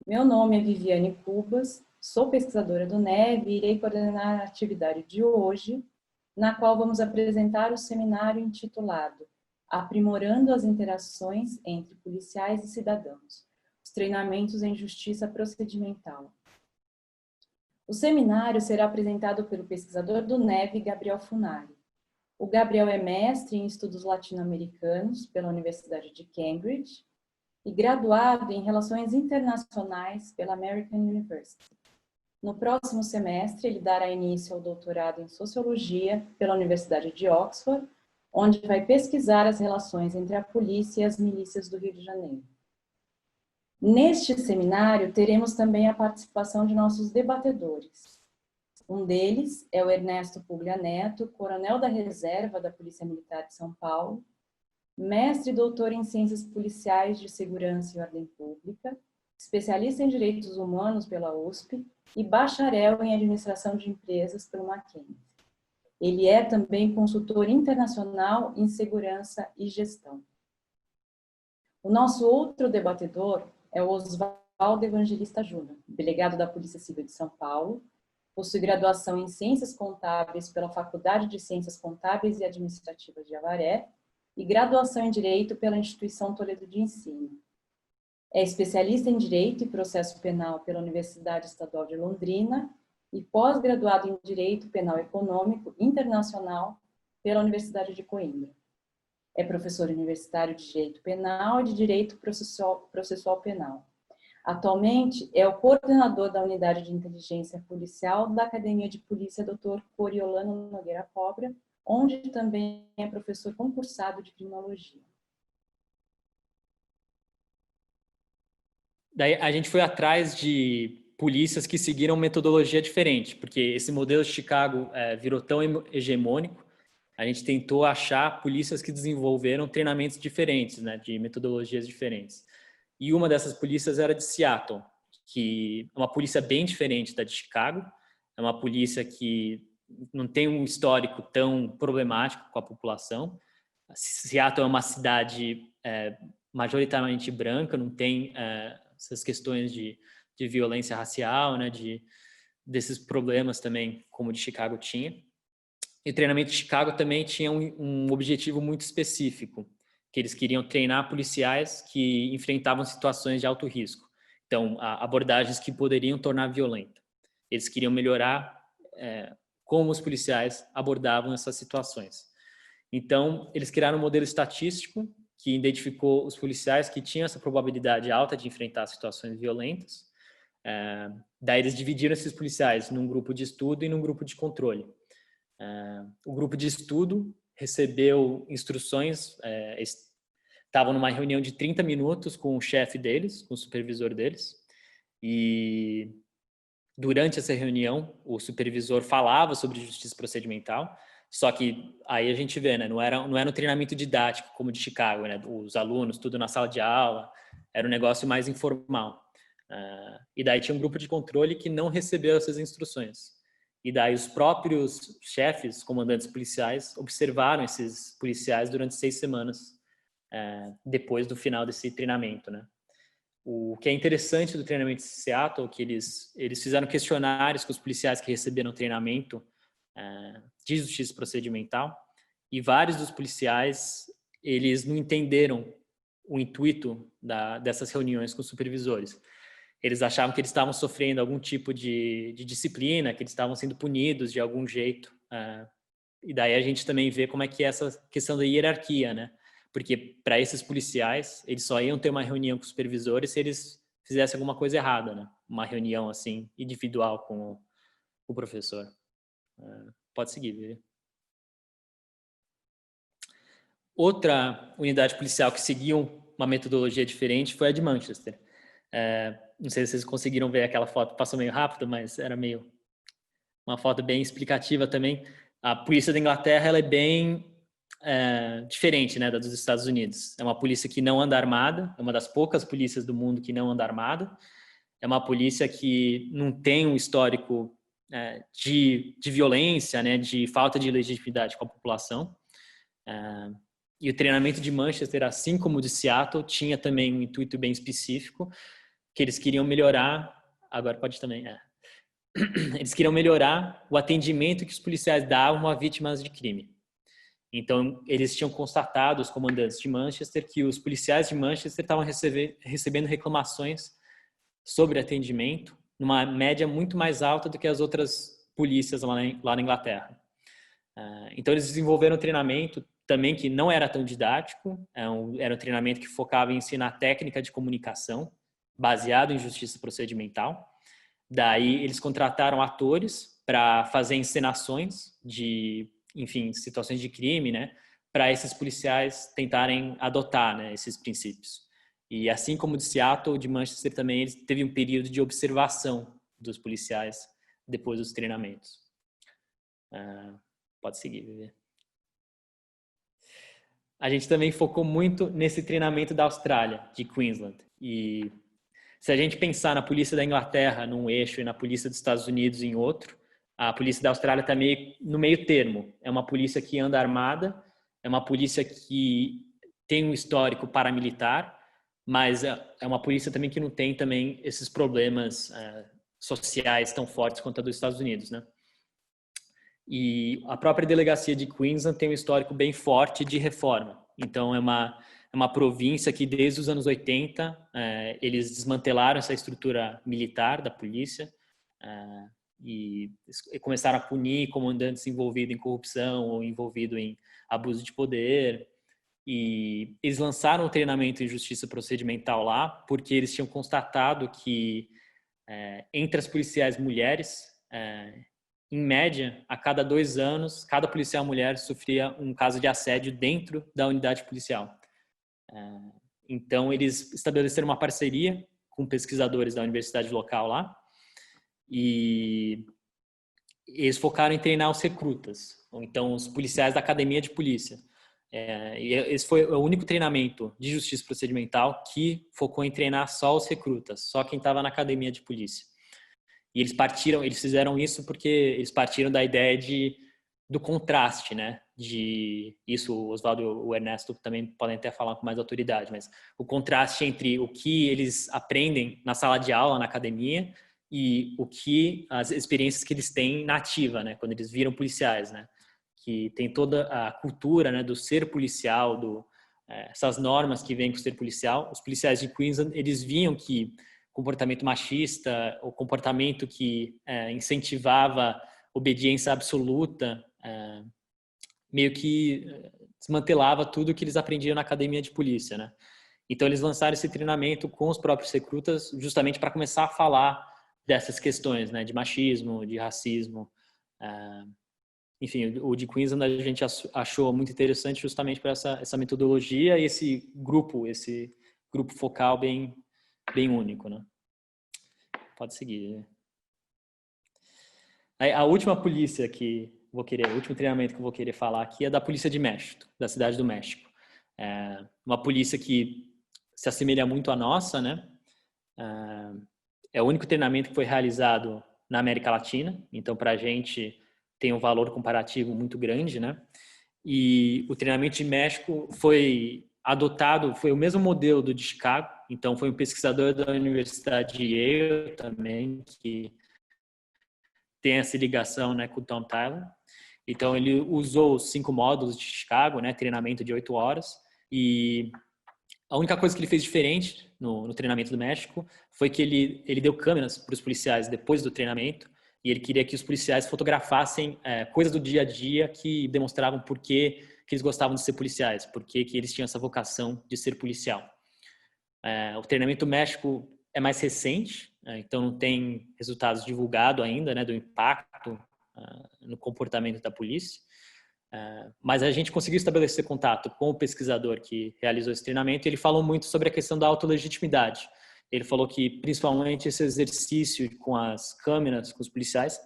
Meu nome é Viviane Cubas, sou pesquisadora do NEV e irei coordenar a atividade de hoje, na qual vamos apresentar o seminário intitulado Aprimorando as Interações entre Policiais e Cidadãos, os treinamentos em Justiça Procedimental. O seminário será apresentado pelo pesquisador do NEV, Gabriel Funari. O Gabriel é mestre em estudos latino-americanos pela Universidade de Cambridge e graduado em Relações Internacionais pela American University. No próximo semestre, ele dará início ao doutorado em Sociologia pela Universidade de Oxford, onde vai pesquisar as relações entre a polícia e as milícias do Rio de Janeiro. Neste seminário, teremos também a participação de nossos debatedores. Um deles é o Ernesto Puglia Neto, coronel da reserva da Polícia Militar de São Paulo, mestre e doutor em Ciências Policiais de Segurança e Ordem Pública, especialista em Direitos Humanos pela USP e bacharel em Administração de Empresas pelo Mackenzie. Ele é também consultor internacional em Segurança e Gestão. O nosso outro debatedor é o Oswaldo Evangelista Júnior, delegado da Polícia Civil de São Paulo, possui graduação em Ciências Contábeis pela Faculdade de Ciências Contábeis e Administrativas de Avaré e graduação em Direito pela Instituição Toledo de Ensino. É especialista em Direito e Processo Penal pela Universidade Estadual de Londrina e pós-graduado em Direito Penal Econômico Internacional pela Universidade de Coimbra. É professor universitário de Direito Penal e de Direito Processual Penal. Atualmente, é o coordenador da Unidade de Inteligência Policial da Academia de Polícia Dr. Coriolano Nogueira Cobra, onde também é professor concursado de Criminologia. Daí a gente foi atrás de polícias que seguiram metodologia diferente, porque esse modelo de Chicago virou tão hegemônico, a gente tentou achar polícias que desenvolveram treinamentos diferentes, né, de metodologias diferentes. E uma dessas polícias era de Seattle, que é uma polícia bem diferente da de Chicago, é uma polícia que não tem um histórico tão problemático com a população. Seattle é uma cidade majoritariamente branca, não tem essas questões de violência racial, né, desses problemas também, como o de Chicago tinha. E o treinamento de Chicago também tinha um objetivo muito específico, que eles queriam treinar policiais que enfrentavam situações de alto risco. Então, abordagens que poderiam tornar violenta. Eles queriam melhorar como os policiais abordavam essas situações. Então, eles criaram um modelo estatístico que identificou os policiais que tinham essa probabilidade alta de enfrentar situações violentas. Daí eles dividiram esses policiais num grupo de estudo e num grupo de controle. O grupo de estudo recebeu instruções, estavam numa reunião de 30 minutos com o chefe deles, com o supervisor deles, e durante essa reunião o supervisor falava sobre justiça procedimental, só que aí a gente vê, né, não era um treinamento didático como o de Chicago, né, os alunos tudo na sala de aula, era um negócio mais informal. E daí tinha um grupo de controle que não recebeu essas instruções. E daí os próprios chefes, comandantes policiais, observaram esses policiais durante 6 semanas depois do final desse treinamento, né? O que é interessante do treinamento de Seattle é que eles fizeram questionários com os policiais que receberam treinamento de justiça procedimental, e vários dos policiais, eles não entenderam o intuito dessas reuniões com os supervisores. Eles achavam que eles estavam sofrendo algum tipo de disciplina, que eles estavam sendo punidos de algum jeito. E daí a gente também vê como é que é essa questão da hierarquia, né? Porque para esses policiais, eles só iam ter uma reunião com os supervisores se eles fizessem alguma coisa errada, né? Uma reunião assim, individual com o professor. Pode seguir, Vivi. Outra unidade policial que seguiu uma metodologia diferente foi a de Manchester. Não sei se vocês conseguiram ver aquela foto, passou meio rápido, mas era meio uma foto bem explicativa também. A polícia da Inglaterra ela é bem diferente, né, da dos Estados Unidos. É uma polícia que não anda armada, é uma das poucas polícias do mundo que não anda armada. É uma polícia que não tem um histórico de violência, né, de falta de legitimidade com a população. E o treinamento de Manchester, assim como o de Seattle, tinha também um intuito bem específico, que eles queriam melhorar, agora pode também, eles queriam melhorar o atendimento que os policiais davam a vítimas de crime. Então, eles tinham constatado, os comandantes de Manchester, que os policiais de Manchester estavam recebendo reclamações sobre atendimento numa média muito mais alta do que as outras polícias lá na Inglaterra. Então, eles desenvolveram um treinamento também que não era tão didático, era um treinamento que focava em ensinar técnica de comunicação, baseado em justiça procedimental. Daí, eles contrataram atores para fazer encenações de, enfim, situações de crime, né, para esses policiais tentarem adotar, né, esses princípios. E assim como de Seattle, de Manchester também, ele teve um período de observação dos policiais depois dos treinamentos. Pode seguir, Vivi. A gente também focou muito nesse treinamento da Austrália, de Queensland. E se a gente pensar na polícia da Inglaterra num eixo e na polícia dos Estados Unidos em outro, a polícia da Austrália está no meio termo. É uma polícia que anda armada, é uma polícia que tem um histórico paramilitar, mas é uma polícia também que não tem também esses problemas sociais tão fortes quanto a dos Estados Unidos, né? E a própria delegacia de Queensland tem um histórico bem forte de reforma. Então, é uma província que desde os anos 80 eles desmantelaram essa estrutura militar da polícia e começaram a punir comandantes envolvidos em corrupção ou envolvidos em abuso de poder. E eles lançaram um treinamento em justiça procedimental lá porque eles tinham constatado que entre as policiais mulheres, em média, a cada 2 anos, cada policial mulher sofria um caso de assédio dentro da unidade policial. Então, eles estabeleceram uma parceria com pesquisadores da universidade local lá e eles focaram em treinar os recrutas, ou então os policiais da academia de polícia. E esse foi o único treinamento de justiça procedimental que focou em treinar só os recrutas, só quem estava na academia de polícia. E eles fizeram isso porque eles partiram da ideia do contraste, né? Isso o Oswaldo e o Ernesto também podem até falar com mais autoridade, mas o contraste entre o que eles aprendem na sala de aula, na academia, e as experiências que eles têm na ativa, né? Quando eles viram policiais, né? Que tem toda a cultura, né, do ser policial, essas normas que vêm com o ser policial. Os policiais de Queensland, eles viam que comportamento machista, o comportamento que incentivava obediência absoluta, meio que desmantelava tudo que eles aprendiam na academia de polícia, né? Então eles lançaram esse treinamento com os próprios recrutas justamente para começar a falar dessas questões, né, de machismo, de racismo. Enfim, o de Queensland a gente achou muito interessante justamente por essa metodologia e esse grupo focal bem único, né? Pode seguir. A última polícia o último treinamento que eu vou querer falar aqui é da Polícia de México, da Cidade do México. Uma polícia que se assemelha muito à nossa, né? É o único treinamento que foi realizado na América Latina, então para a gente tem um valor comparativo muito grande, né? E o treinamento de México foi o mesmo modelo do de Chicago, então foi um pesquisador da Universidade de Yale também, que tem essa ligação, né, com o Tom Tyler. Então ele usou os 5 módulos de Chicago, né, treinamento de 8 horas, e a única coisa que ele fez diferente no treinamento do México foi que ele deu câmeras para os policiais depois do treinamento, e ele queria que os policiais fotografassem coisas do dia a dia que demonstravam por que eles gostavam de ser policiais, por que eles tinham essa vocação de ser policial. O treinamento México é mais recente, então não tem resultados divulgados ainda, né, do impacto no comportamento da polícia, mas a gente conseguiu estabelecer contato com o pesquisador que realizou esse treinamento e ele falou muito sobre a questão da autolegitimidade. Ele falou que, principalmente, esse exercício com as câmeras, com os policiais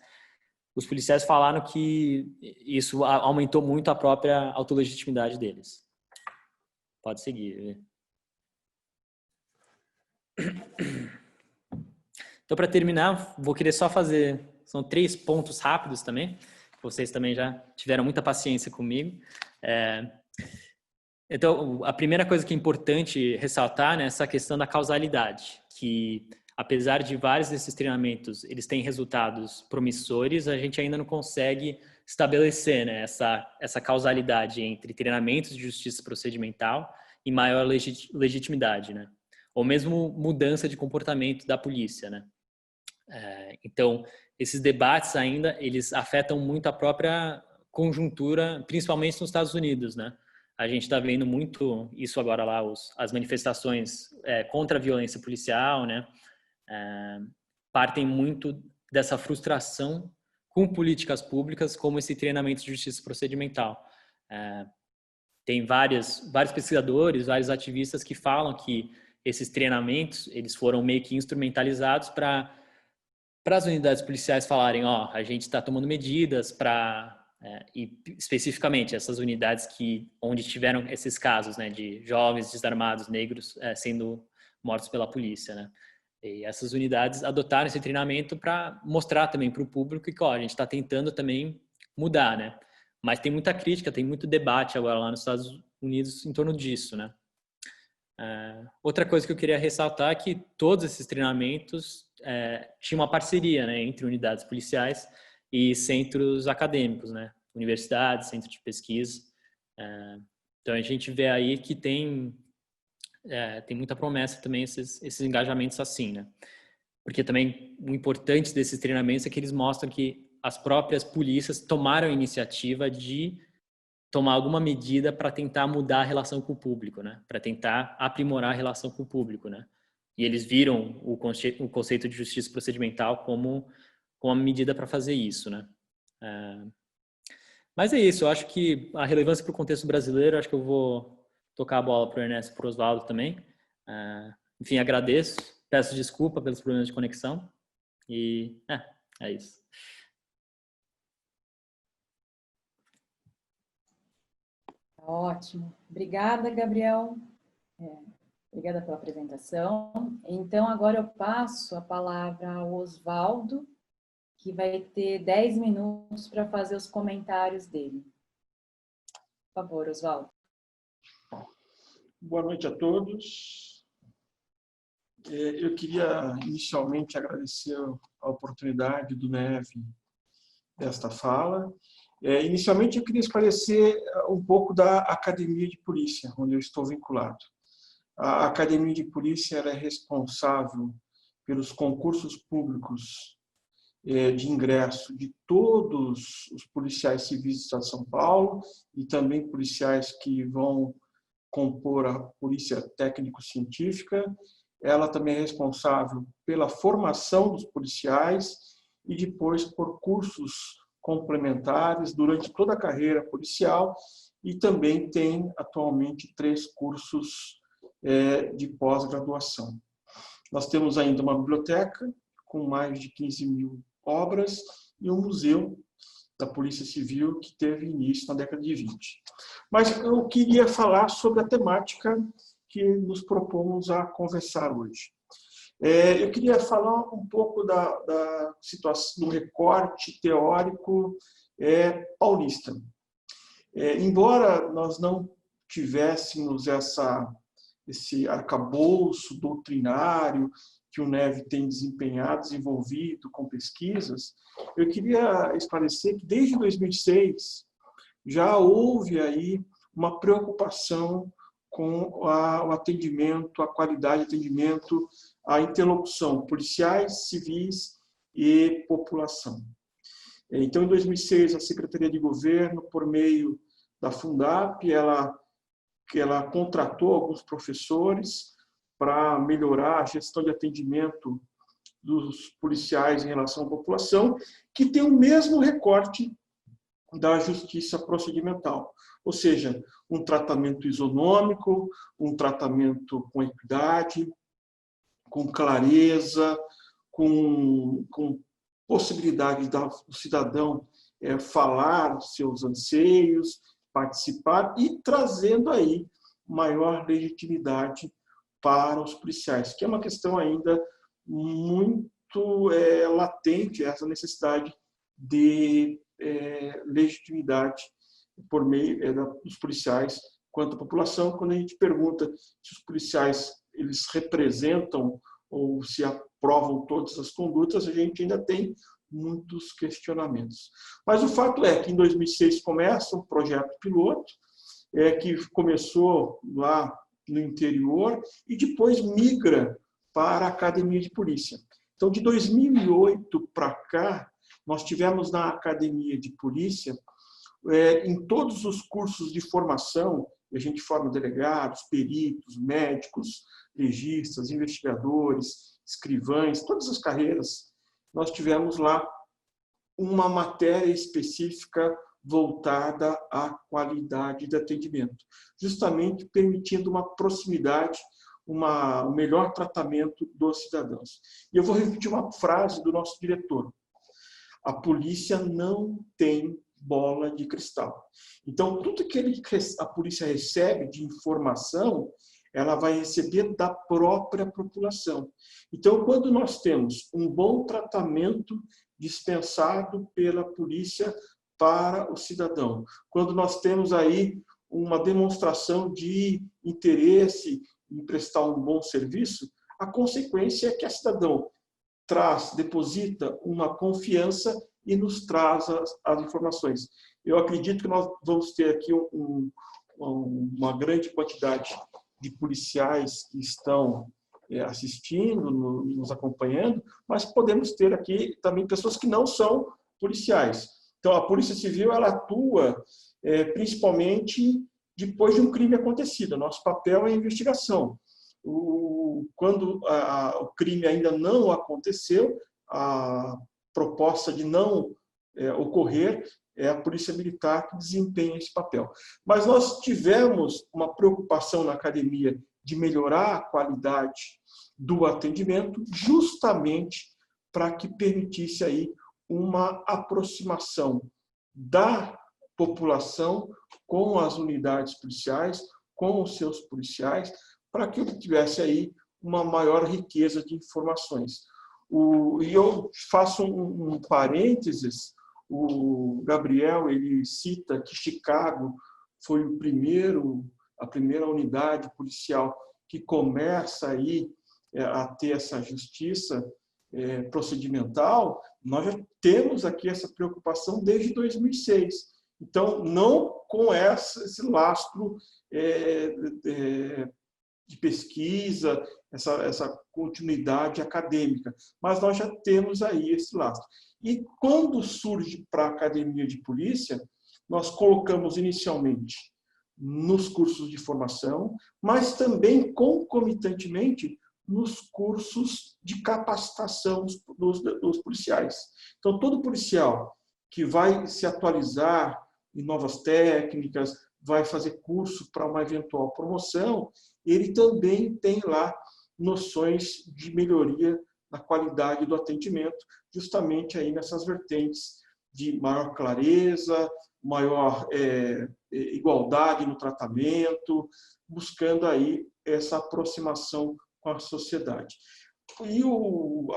falaram que isso aumentou muito a própria autolegitimidade deles. Pode seguir. Então, para terminar, vou querer só fazer... São 3 pontos rápidos também. Vocês também já tiveram muita paciência comigo. Então, a primeira coisa que é importante ressaltar, né, é essa questão da causalidade, que apesar de vários desses treinamentos eles têm resultados promissores, a gente ainda não consegue estabelecer, né, essa causalidade entre treinamentos de justiça procedimental e maior legitimidade, né? Ou mesmo mudança de comportamento da polícia, né? Então, esses debates ainda, eles afetam muito a própria conjuntura, principalmente nos Estados Unidos, né? A gente está vendo muito isso agora lá, as manifestações contra a violência policial, né? Partem muito dessa frustração com políticas públicas, como esse treinamento de justiça procedimental. Tem vários pesquisadores, vários ativistas que falam que esses treinamentos, eles foram meio que instrumentalizados para as unidades policiais falarem, a gente está tomando medidas para... e especificamente essas unidades onde tiveram esses casos, né, de jovens desarmados negros sendo mortos pela polícia, né? E essas unidades adotaram esse treinamento para mostrar também para o público que a gente está tentando também mudar, né? Mas tem muita crítica, tem muito debate agora lá nos Estados Unidos em torno disso, né? Outra coisa que eu queria ressaltar é que todos esses treinamentos tinham uma parceria, né, entre unidades policiais e centros acadêmicos, né? Universidades, centros de pesquisa. Então a gente vê aí que tem muita promessa também esses engajamentos assim, né? Porque também o importante desses treinamentos é que eles mostram que as próprias polícias tomaram a iniciativa de tomar alguma medida para tentar mudar a relação com o público, né? Para tentar aprimorar a relação com o público, né? E eles viram o conceito de justiça procedimental como uma medida para fazer isso, né? Mas é isso, eu acho que a relevância para o contexto brasileiro, acho que eu vou tocar a bola para o Ernesto e para o Oswaldo também. Enfim, agradeço, peço desculpa pelos problemas de conexão e é isso. Ótimo. Obrigada, Gabriel. Obrigada pela apresentação. Então, agora eu passo a palavra ao Oswaldo, que vai ter 10 minutos para fazer os comentários dele. Por favor, Oswaldo. Boa noite a todos. Eu queria inicialmente agradecer a oportunidade do NEV desta fala. Inicialmente, eu queria esclarecer um pouco da Academia de Polícia, onde eu estou vinculado. A Academia de Polícia é responsável pelos concursos públicos de ingresso de todos os policiais civis do Estado de São Paulo e também policiais que vão compor a Polícia Técnico-Científica. Ela também é responsável pela formação dos policiais e depois por cursos complementares durante toda a carreira policial e também tem atualmente 3 cursos de pós-graduação. Nós temos ainda uma biblioteca com mais de 15.000 obras e um museu da Polícia Civil que teve início na década de 20. Mas eu queria falar sobre a temática que nos propomos a conversar hoje. Eu queria falar um pouco da situação, do recorte teórico paulista. Embora nós não tivéssemos esse arcabouço doutrinário que o NEV tem desenvolvido com pesquisas, eu queria esclarecer que desde 2006 já houve aí uma preocupação com o atendimento, a qualidade de atendimento, a interlocução policiais, civis e população. Então, em 2006, a Secretaria de Governo, por meio da Fundap, ela contratou alguns professores para melhorar a gestão de atendimento dos policiais em relação à população, que tem o mesmo recorte da justiça procedimental, ou seja, um tratamento isonômico, um tratamento com equidade, com clareza, com possibilidade do cidadão falar seus anseios, participar e trazendo aí maior legitimidade para os policiais, que é uma questão ainda muito latente, essa necessidade de legitimidade por meio dos policiais quanto à população. Quando a gente pergunta se os policiais eles representam ou se provam todas as condutas, a gente ainda tem muitos questionamentos. Mas o fato é que em 2006 começa um projeto piloto, que começou lá no interior e depois migra para a Academia de Polícia. Então, de 2008 para cá, nós tivemos na Academia de Polícia, em todos os cursos de formação, a gente forma delegados, peritos, médicos, legistas, investigadores, escrivães, todas as carreiras, nós tivemos lá uma matéria específica voltada à qualidade de atendimento, justamente permitindo uma proximidade, um melhor tratamento dos cidadãos. E eu vou repetir uma frase do nosso diretor: a polícia não tem bola de cristal. Então, tudo que a polícia recebe de informação, ela vai receber da própria população. Então, quando nós temos um bom tratamento dispensado pela polícia para o cidadão, quando nós temos aí uma demonstração de interesse em prestar um bom serviço, a consequência é que a cidadão deposita uma confiança e nos traz as informações. Eu acredito que nós vamos ter aqui uma grande quantidade de policiais que estão assistindo, nos acompanhando, mas podemos ter aqui também pessoas que não são policiais. Então, a Polícia Civil ela atua principalmente depois de um crime acontecido. Nosso papel é a investigação. Quando o crime ainda não aconteceu, a proposta de não ocorrer, é a Polícia Militar que desempenha esse papel. Mas nós tivemos uma preocupação na academia de melhorar a qualidade do atendimento, justamente para que permitisse aí uma aproximação da população com as unidades policiais, com os seus policiais, para que obtivesse aí uma maior riqueza de informações. E eu faço um parênteses, o Gabriel ele cita que Chicago foi a primeira unidade policial que começa aí a ter essa justiça procedimental. Nós já temos aqui essa preocupação desde 2006. Então, não com esse lastro de pesquisa, essa continuidade acadêmica, mas nós já temos aí esse lastro. E quando surge para a Academia de Polícia, nós colocamos inicialmente nos cursos de formação, mas também concomitantemente nos cursos de capacitação dos policiais. Então, todo policial que vai se atualizar em novas técnicas, vai fazer curso para uma eventual promoção, ele também tem lá noções de melhoria na qualidade do atendimento, justamente aí nessas vertentes de maior clareza, maior igualdade no tratamento, buscando aí essa aproximação com a sociedade. E eu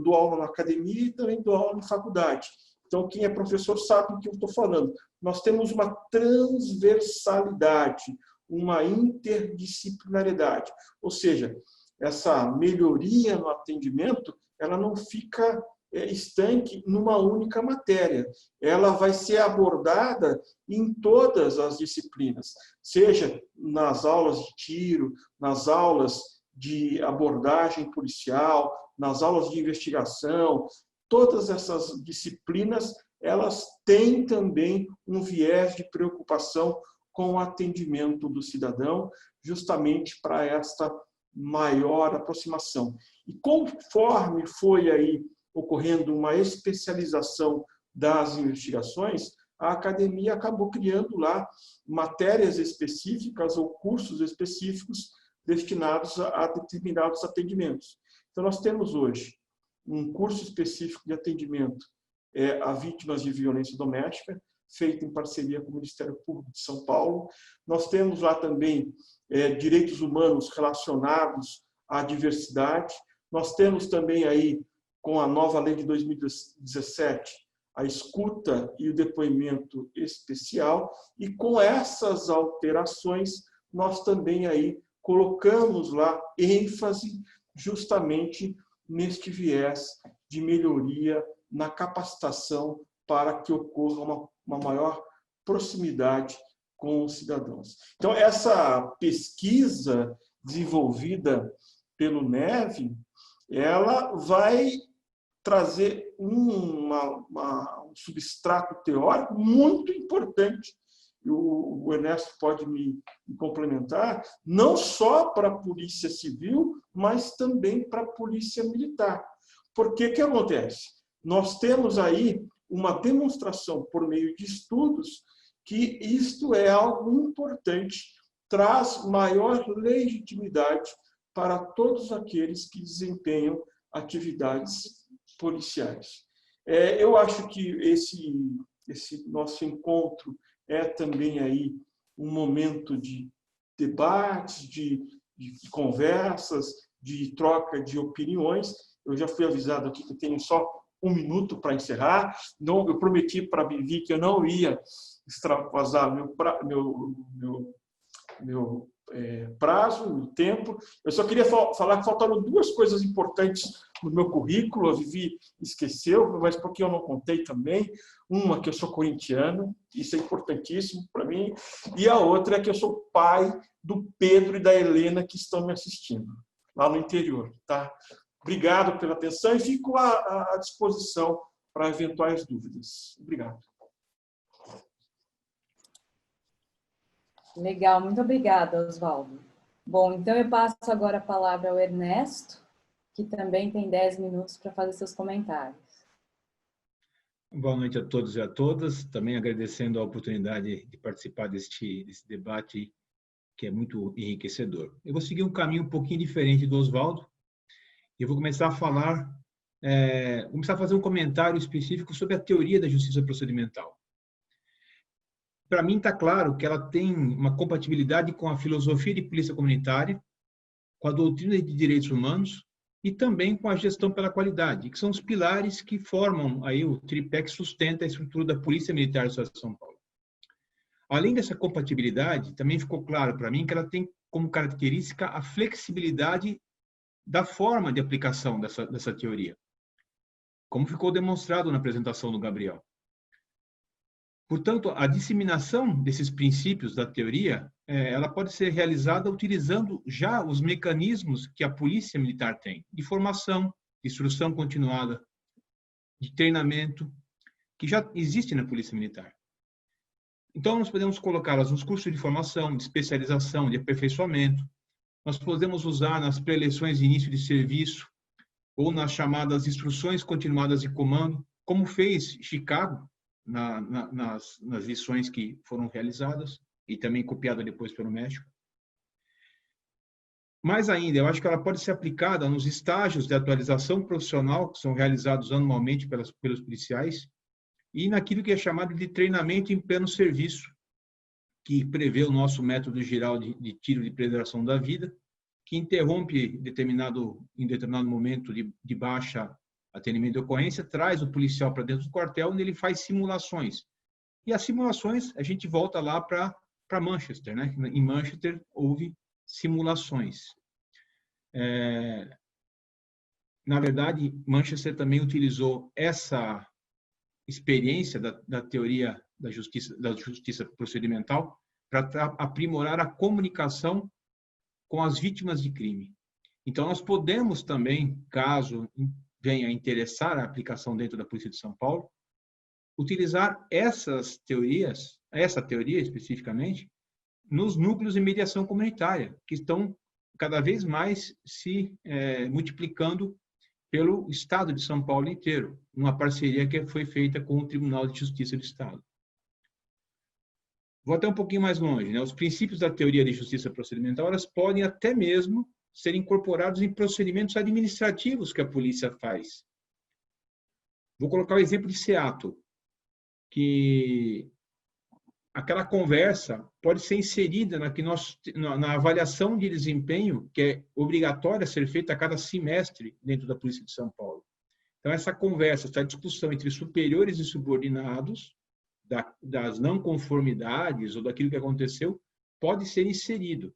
dou aula na academia e também dou aula na faculdade. Então, quem é professor sabe do que eu estou falando. Nós temos uma transversalidade, uma interdisciplinaridade. Ou seja, essa melhoria no atendimento, ela não fica estanque numa única matéria. Ela vai ser abordada em todas as disciplinas, seja nas aulas de tiro, nas aulas de abordagem policial, nas aulas de investigação. Todas essas disciplinas, elas têm também um viés de preocupação com o atendimento do cidadão, justamente para esta maior aproximação. E conforme foi aí ocorrendo uma especialização das investigações, a academia acabou criando lá matérias específicas ou cursos específicos destinados a determinados atendimentos. Então, nós temos hoje um curso específico de atendimento a vítimas de violência doméstica, feito em parceria com o Ministério Público de São Paulo. Nós temos lá também direitos humanos relacionados à diversidade. Nós temos também aí, com a nova lei de 2017, a escuta e o depoimento especial. E com essas alterações, nós também aí colocamos lá ênfase justamente neste viés de melhoria na capacitação para que ocorra uma maior proximidade com os cidadãos. Então, essa pesquisa desenvolvida pelo NEV, ela vai trazer um substrato teórico muito importante. O Ernesto pode me complementar, não só para a Polícia Civil, mas também para a Polícia Militar. Porque o que acontece? Nós temos aí uma demonstração por meio de estudos que isto é algo importante, traz maior legitimidade para todos aqueles que desempenham atividades policiais. Eu acho que esse nosso encontro é também aí um momento de debates, de conversas, de troca de opiniões. Eu já fui avisado aqui que eu tenho só 1 minuto para encerrar. Não, eu prometi para a Vivi que eu não ia extravasar meu prazo, meu tempo. Eu só queria falar que faltaram 2 coisas importantes no meu currículo. A Vivi esqueceu, mas porque eu não contei também. Uma, que eu sou corintiano, isso é importantíssimo para mim. E a outra é que eu sou pai do Pedro e da Helena, que estão me assistindo, lá no interior. Tá? Obrigado pela atenção e fico à disposição para eventuais dúvidas. Obrigado. Legal, muito obrigada, Oswaldo. Bom, então eu passo agora a palavra ao Ernesto, que também tem 10 minutos para fazer seus comentários. Boa noite a todos e a todas. Também agradecendo a oportunidade de participar desse debate, que é muito enriquecedor. Eu vou seguir um caminho um pouquinho diferente do Oswaldo. Eu vou começar a falar, começar a fazer um comentário específico sobre a teoria da justiça procedimental. Para mim está claro que ela tem uma compatibilidade com a filosofia de polícia comunitária, com a doutrina de direitos humanos e também com a gestão pela qualidade, que são os pilares que formam aí o tripé que sustenta a estrutura da Polícia Militar do Estado de São Paulo. Além dessa compatibilidade, também ficou claro para mim que ela tem como característica a flexibilidade da forma de aplicação dessa teoria, como ficou demonstrado na apresentação do Gabriel. Portanto, a disseminação desses princípios da teoria, ela pode ser realizada utilizando já os mecanismos que a Polícia Militar tem, de formação, de instrução continuada, de treinamento, que já existe na Polícia Militar. Então, nós podemos colocá-las nos cursos de formação, de especialização, de aperfeiçoamento. Nós podemos usar nas pré-eleições de início de serviço ou nas chamadas instruções continuadas de comando, como fez Chicago, nas lições que foram realizadas e também copiada depois pelo México. Mais ainda, eu acho que ela pode ser aplicada nos estágios de atualização profissional que são realizados anualmente pelos policiais e naquilo que é chamado de treinamento em pleno serviço, que prevê o nosso método geral de tiro de preservação da vida, que interrompe em determinado momento de baixa atendimento de ocorrência, traz o policial para dentro do quartel, onde ele faz simulações. E as simulações, a gente volta lá para Manchester, né? Em Manchester houve simulações. Na verdade, Manchester também utilizou essa experiência da teoria da justiça procedimental para aprimorar a comunicação com as vítimas de crime. Então, nós podemos também, caso venha a interessar a aplicação dentro da Polícia de São Paulo, utilizar essa teoria especificamente, nos núcleos de mediação comunitária, que estão cada vez mais se multiplicando pelo Estado de São Paulo inteiro, uma parceria que foi feita com o Tribunal de Justiça do Estado. Vou até um pouquinho mais longe, né? Os princípios da teoria de justiça procedimental, elas podem até mesmo ser incorporados em procedimentos administrativos que a polícia faz. Vou colocar o exemplo de Seattle, que aquela conversa pode ser inserida na avaliação de desempenho, que é obrigatória ser feita a cada semestre dentro da Polícia de São Paulo. Então, essa conversa, essa discussão entre superiores e subordinados, das não conformidades ou daquilo que aconteceu, pode ser inserido.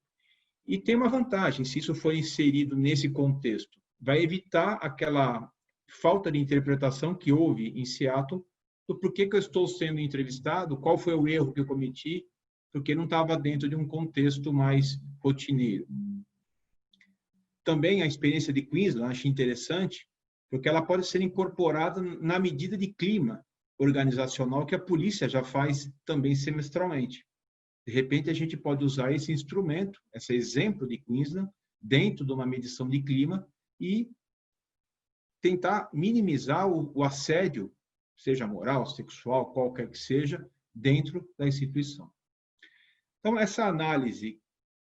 E tem uma vantagem, se isso for inserido nesse contexto. vai evitar aquela falta de interpretação que houve em Seattle do porquê que eu estou sendo entrevistado, qual foi o erro que eu cometi, porque não estava dentro de um contexto mais rotineiro. Também a experiência de Queensland acho interessante, porque ela pode ser incorporada na medida de clima organizacional que a polícia já faz também semestralmente. De repente, a gente pode usar esse instrumento, esse exemplo de Queensland, dentro de uma medição de clima e tentar minimizar o assédio, seja moral, sexual, qualquer que seja, dentro da instituição. Então, essa análise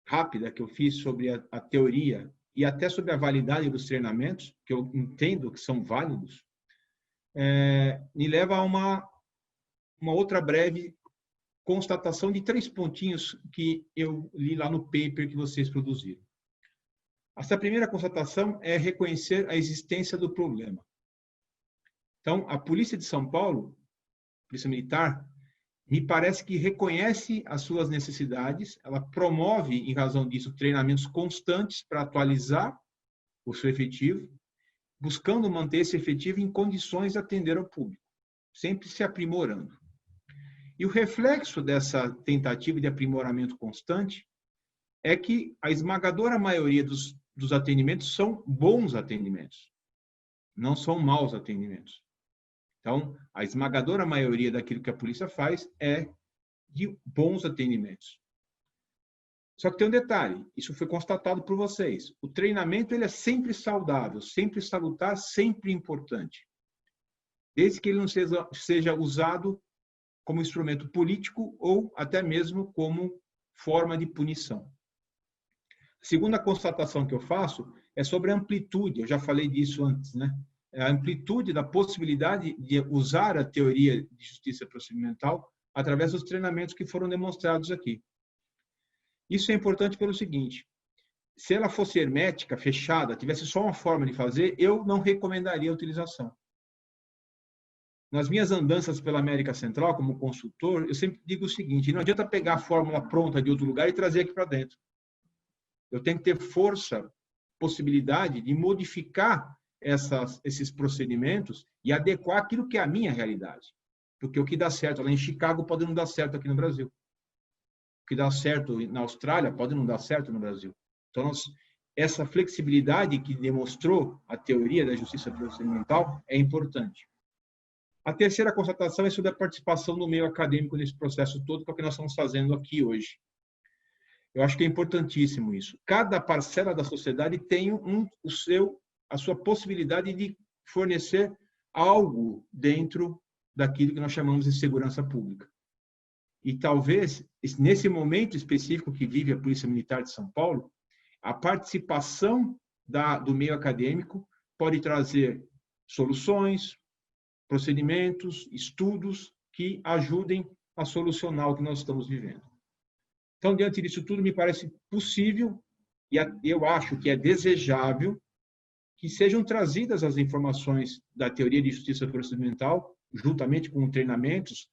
rápida que eu fiz sobre a teoria e até sobre a validade dos treinamentos, que eu entendo que são válidos, me leva a uma outra breve constatação de 3 pontinhos que eu li lá no paper que vocês produziram. Essa primeira constatação é reconhecer a existência do problema. Então, a Polícia de São Paulo, Polícia Militar, me parece que reconhece as suas necessidades, ela promove, em razão disso, treinamentos constantes para atualizar o seu efetivo, buscando manter esse efetivo em condições de atender ao público, sempre se aprimorando. E o reflexo dessa tentativa de aprimoramento constante é que a esmagadora maioria dos atendimentos são bons atendimentos, não são maus atendimentos. Então, a esmagadora maioria daquilo que a polícia faz é de bons atendimentos. Só que tem um detalhe, isso foi constatado por vocês. O treinamento ele é sempre saudável, sempre salutar, sempre importante. Desde que ele não seja usado como instrumento político ou até mesmo como forma de punição. A segunda constatação que eu faço é sobre a amplitude, eu já falei disso antes, né? A amplitude da possibilidade de usar a teoria de justiça procedimental através dos treinamentos que foram demonstrados aqui. Isso é importante pelo seguinte, se ela fosse hermética, fechada, tivesse só uma forma de fazer, eu não recomendaria a utilização. Nas minhas andanças pela América Central, como consultor, eu sempre digo o seguinte, não adianta pegar a fórmula pronta de outro lugar e trazer aqui para dentro. Eu tenho que ter força, possibilidade de modificar esses procedimentos e adequar aquilo que é a minha realidade. Porque o que dá certo lá em Chicago pode não dar certo aqui no Brasil. O que dá certo na Austrália pode não dar certo no Brasil. Então, essa flexibilidade que demonstrou a teoria da justiça procedimental é importante. A terceira constatação é sobre a participação do meio acadêmico nesse processo todo, que é o que nós estamos fazendo aqui hoje. Eu acho que é importantíssimo isso. Cada parcela da sociedade tem a sua possibilidade de fornecer algo dentro daquilo que nós chamamos de segurança pública. E talvez, nesse momento específico que vive a Polícia Militar de São Paulo, a participação do meio acadêmico pode trazer soluções, procedimentos, estudos que ajudem a solucionar o que nós estamos vivendo. Então, diante disso tudo, me parece possível, e eu acho que é desejável, que sejam trazidas as informações da teoria de justiça procedimental, juntamente com treinamentos,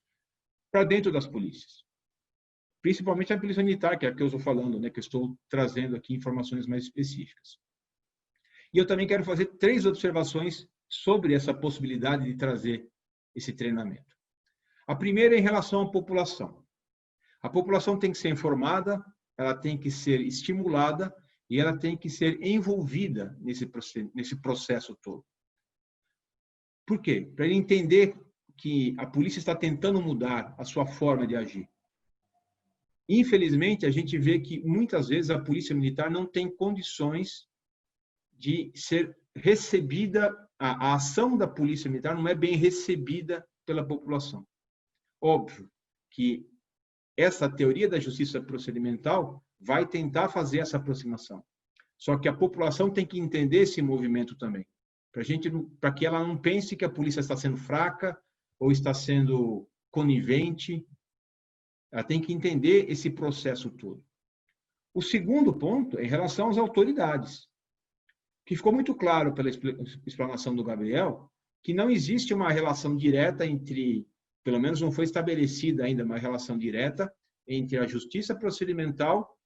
para dentro das polícias. Principalmente a Polícia Militar, que é a que eu estou falando, né, que eu estou trazendo aqui informações mais específicas. E eu também quero fazer 3 observações sobre essa possibilidade de trazer esse treinamento. A primeira é em relação à população. A população tem que ser informada, ela tem que ser estimulada e ela tem que ser envolvida nesse processo todo. Por quê? Para ele entender que a polícia está tentando mudar a sua forma de agir. Infelizmente, a gente vê que muitas vezes a polícia militar não tem condições de ser recebida, a ação da polícia militar não é bem recebida pela população. Óbvio que essa teoria da justiça procedimental vai tentar fazer essa aproximação. Só que a população tem que entender esse movimento também, para que ela não pense que a polícia está sendo fraca ou está sendo conivente. Ela tem que entender esse processo todo. O segundo ponto é em relação às autoridades, que ficou muito claro pela explanação do Gabriel, que não existe uma relação direta entre, pelo menos não foi estabelecida ainda uma relação direta entre a justiça procedimental,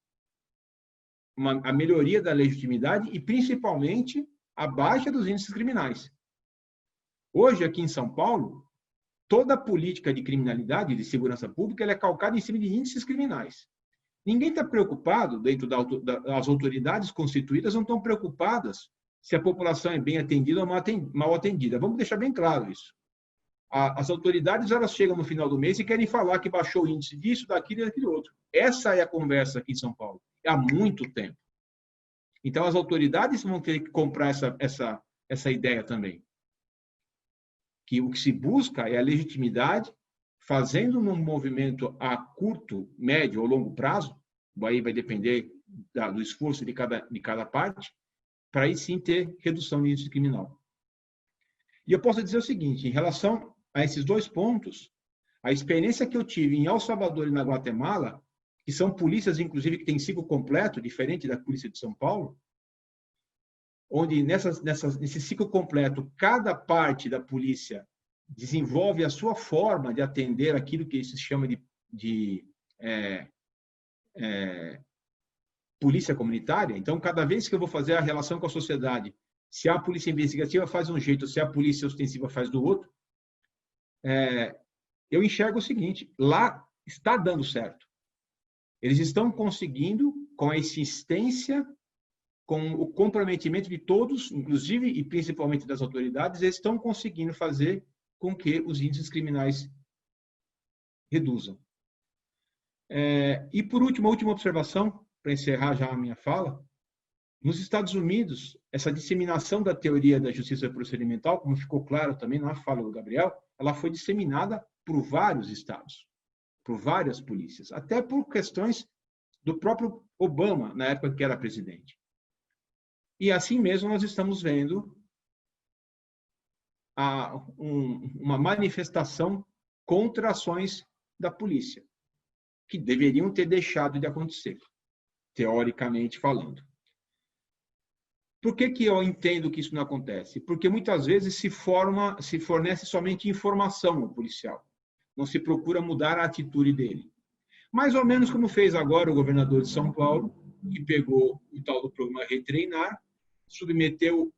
a melhoria da legitimidade e, principalmente, a baixa dos índices criminais. Hoje, aqui em São Paulo, toda a política de criminalidade e de segurança pública ela é calcada em cima de índices criminais. Ninguém está preocupado, dentro das autoridades constituídas, não estão preocupadas se a população é bem atendida ou mal atendida. Vamos deixar bem claro isso. As autoridades elas chegam no final do mês e querem falar que baixou o índice disso, daquilo e daquilo outro. Essa é a conversa aqui em São Paulo, há muito tempo. Então, as autoridades vão ter que comprar essa ideia também. Que o que se busca é a legitimidade, fazendo um movimento a curto, médio ou longo prazo, aí vai depender do esforço de cada parte, para aí sim ter redução do índice criminal. E eu posso dizer o seguinte, em relação a esses dois pontos, a experiência que eu tive em El Salvador e na Guatemala, que são polícias, inclusive, que têm ciclo completo, diferente da polícia de São Paulo, onde nesse ciclo completo, cada parte da polícia desenvolve a sua forma de atender aquilo que se chama de polícia comunitária. Então, cada vez que eu vou fazer a relação com a sociedade, se a polícia investigativa faz de um jeito, se a polícia ostensiva faz do outro, eu enxergo o seguinte, lá está dando certo. Eles estão conseguindo, com a insistência, com o comprometimento de todos, inclusive e principalmente das autoridades, eles estão conseguindo fazer com que os índices criminais reduzam. E, por último, a última observação, para encerrar já a minha fala, nos Estados Unidos, essa disseminação da teoria da justiça procedimental, como ficou claro também na fala do Gabriel, ela foi disseminada por vários estados, por várias polícias, até por questões do próprio Obama, na época que era presidente. E assim mesmo nós estamos vendo uma manifestação contra ações da polícia, que deveriam ter deixado de acontecer, teoricamente falando. Por que eu entendo que isso não acontece? Porque muitas vezes se fornece somente informação ao policial, não se procura mudar a atitude dele. Mais ou menos como fez agora o governador de São Paulo, que pegou o tal do programa Retreinar, submeteu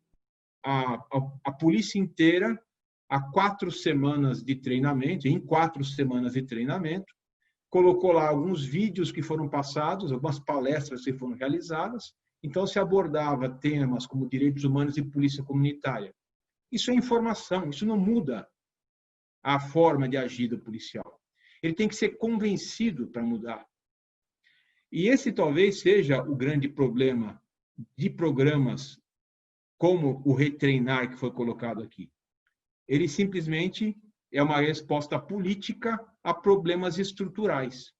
a polícia inteira a 4 semanas de treinamento, em 4 semanas de treinamento, colocou lá alguns vídeos que foram passados, algumas palestras que foram realizadas, então se abordava temas como direitos humanos e polícia comunitária. Isso é informação, isso não muda a forma de agir do policial. Ele tem que ser convencido para mudar. E esse talvez seja o grande problema de programas como o Retreinar que foi colocado aqui. Ele simplesmente é uma resposta política a problemas estruturais.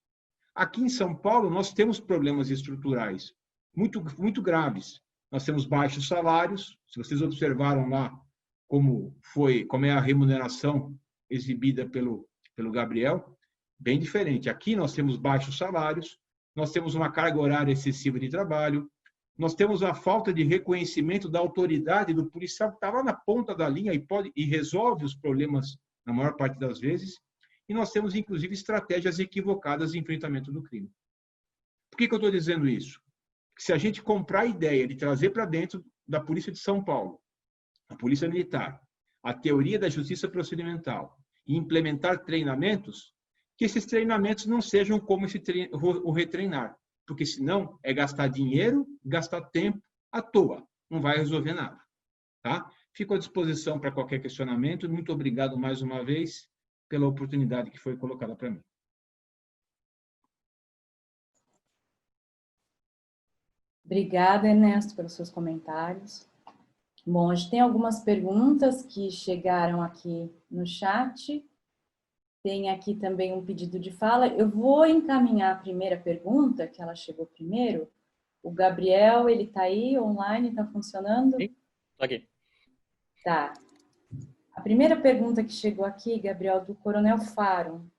Aqui em São Paulo, nós temos problemas estruturais muito, muito graves. Nós temos baixos salários. Se vocês observaram lá como é a remuneração exibida pelo Gabriel, bem diferente. Aqui nós temos baixos salários, nós temos uma carga horária excessiva de trabalho, nós temos a falta de reconhecimento da autoridade do policial que está lá na ponta da linha e resolve os problemas na maior parte das vezes, e nós temos, inclusive, estratégias equivocadas de enfrentamento do crime. Por que eu estou dizendo isso? Porque se a gente comprar a ideia de trazer para dentro da Polícia de São Paulo, a Polícia Militar, a teoria da justiça procedimental e implementar treinamentos, que esses treinamentos não sejam como o Retreinar, porque senão é gastar dinheiro, gastar tempo à toa, não vai resolver nada. Tá? Fico à disposição para qualquer questionamento. Muito obrigado mais uma vez pela oportunidade que foi colocada para mim. Obrigada, Ernesto, pelos seus comentários. Bom, a gente tem algumas perguntas que chegaram aqui no chat. Tem aqui também um pedido de fala. Eu vou encaminhar a primeira pergunta, que ela chegou primeiro. O Gabriel, ele está aí, online, está funcionando? Sim, estou aqui. Tá. A primeira pergunta que chegou aqui, Gabriel, do Coronel Faro,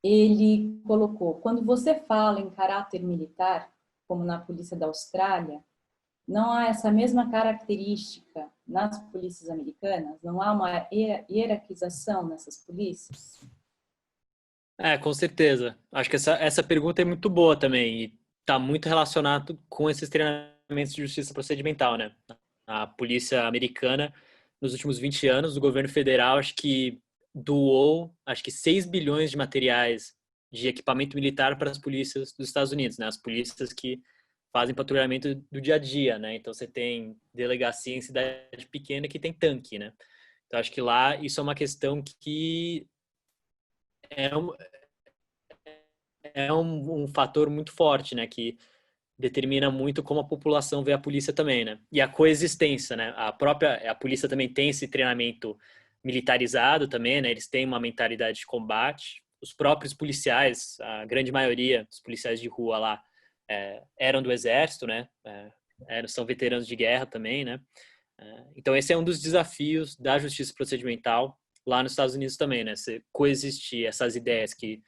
ele colocou, quando você fala em caráter militar, como na polícia da Austrália, não há essa mesma característica nas polícias americanas? Não há uma hierarquização nessas polícias? Com certeza. Acho que essa pergunta é muito boa também e está muito relacionado com esses treinamentos de justiça procedimental, né? A polícia americana, nos últimos 20 anos, o governo federal, acho que doou, 6 bilhões de materiais de equipamento militar para as polícias dos Estados Unidos, né? As polícias que fazem patrulhamento do dia a dia, né? Então você tem delegacia em cidade pequena que tem tanque, né? Então acho que lá isso é uma questão que é um fator muito forte, né? Que determina muito como a população vê a polícia também, né? E a coexistência, né? A polícia também tem esse treinamento militarizado também, né? Eles têm uma mentalidade de combate. Os próprios policiais, a grande maioria dos policiais de rua lá eram do exército, né? São veteranos de guerra também, né? Então esse é um dos desafios da justiça procedimental lá nos Estados Unidos também, né? Coexistir essas ideias que,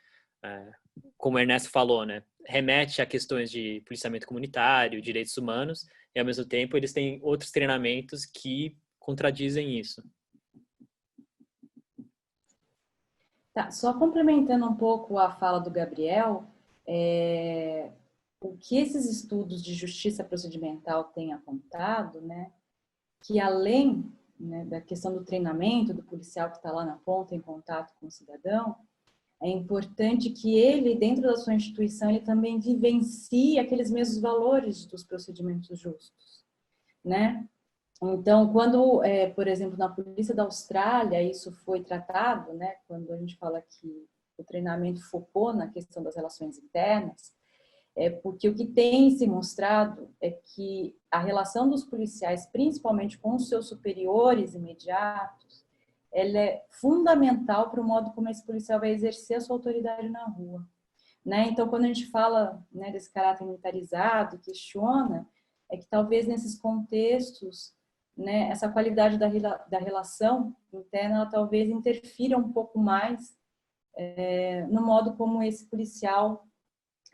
como o Ernesto falou, né? Remete a questões de policiamento comunitário, direitos humanos, e ao mesmo tempo eles têm outros treinamentos que contradizem isso. Tá, só complementando um pouco a fala do Gabriel, o que esses estudos de justiça procedimental têm apontado, né, que além, né, da questão do treinamento do policial que está lá na ponta em contato com o cidadão, é importante que ele, dentro da sua instituição, ele também vivencie aqueles mesmos valores dos procedimentos justos, né? Então, quando, por exemplo, na Polícia da Austrália, isso foi tratado, né? Quando a gente fala que o treinamento focou na questão das relações internas, porque o que tem se mostrado é que a relação dos policiais, principalmente com os seus superiores imediatos, ela é fundamental para o modo como esse policial vai exercer a sua autoridade na rua, né? Então, quando a gente fala, né, desse caráter militarizado, questiona, é que talvez nesses contextos, né, essa qualidade da relação interna, ela talvez interfira um pouco mais no modo como esse policial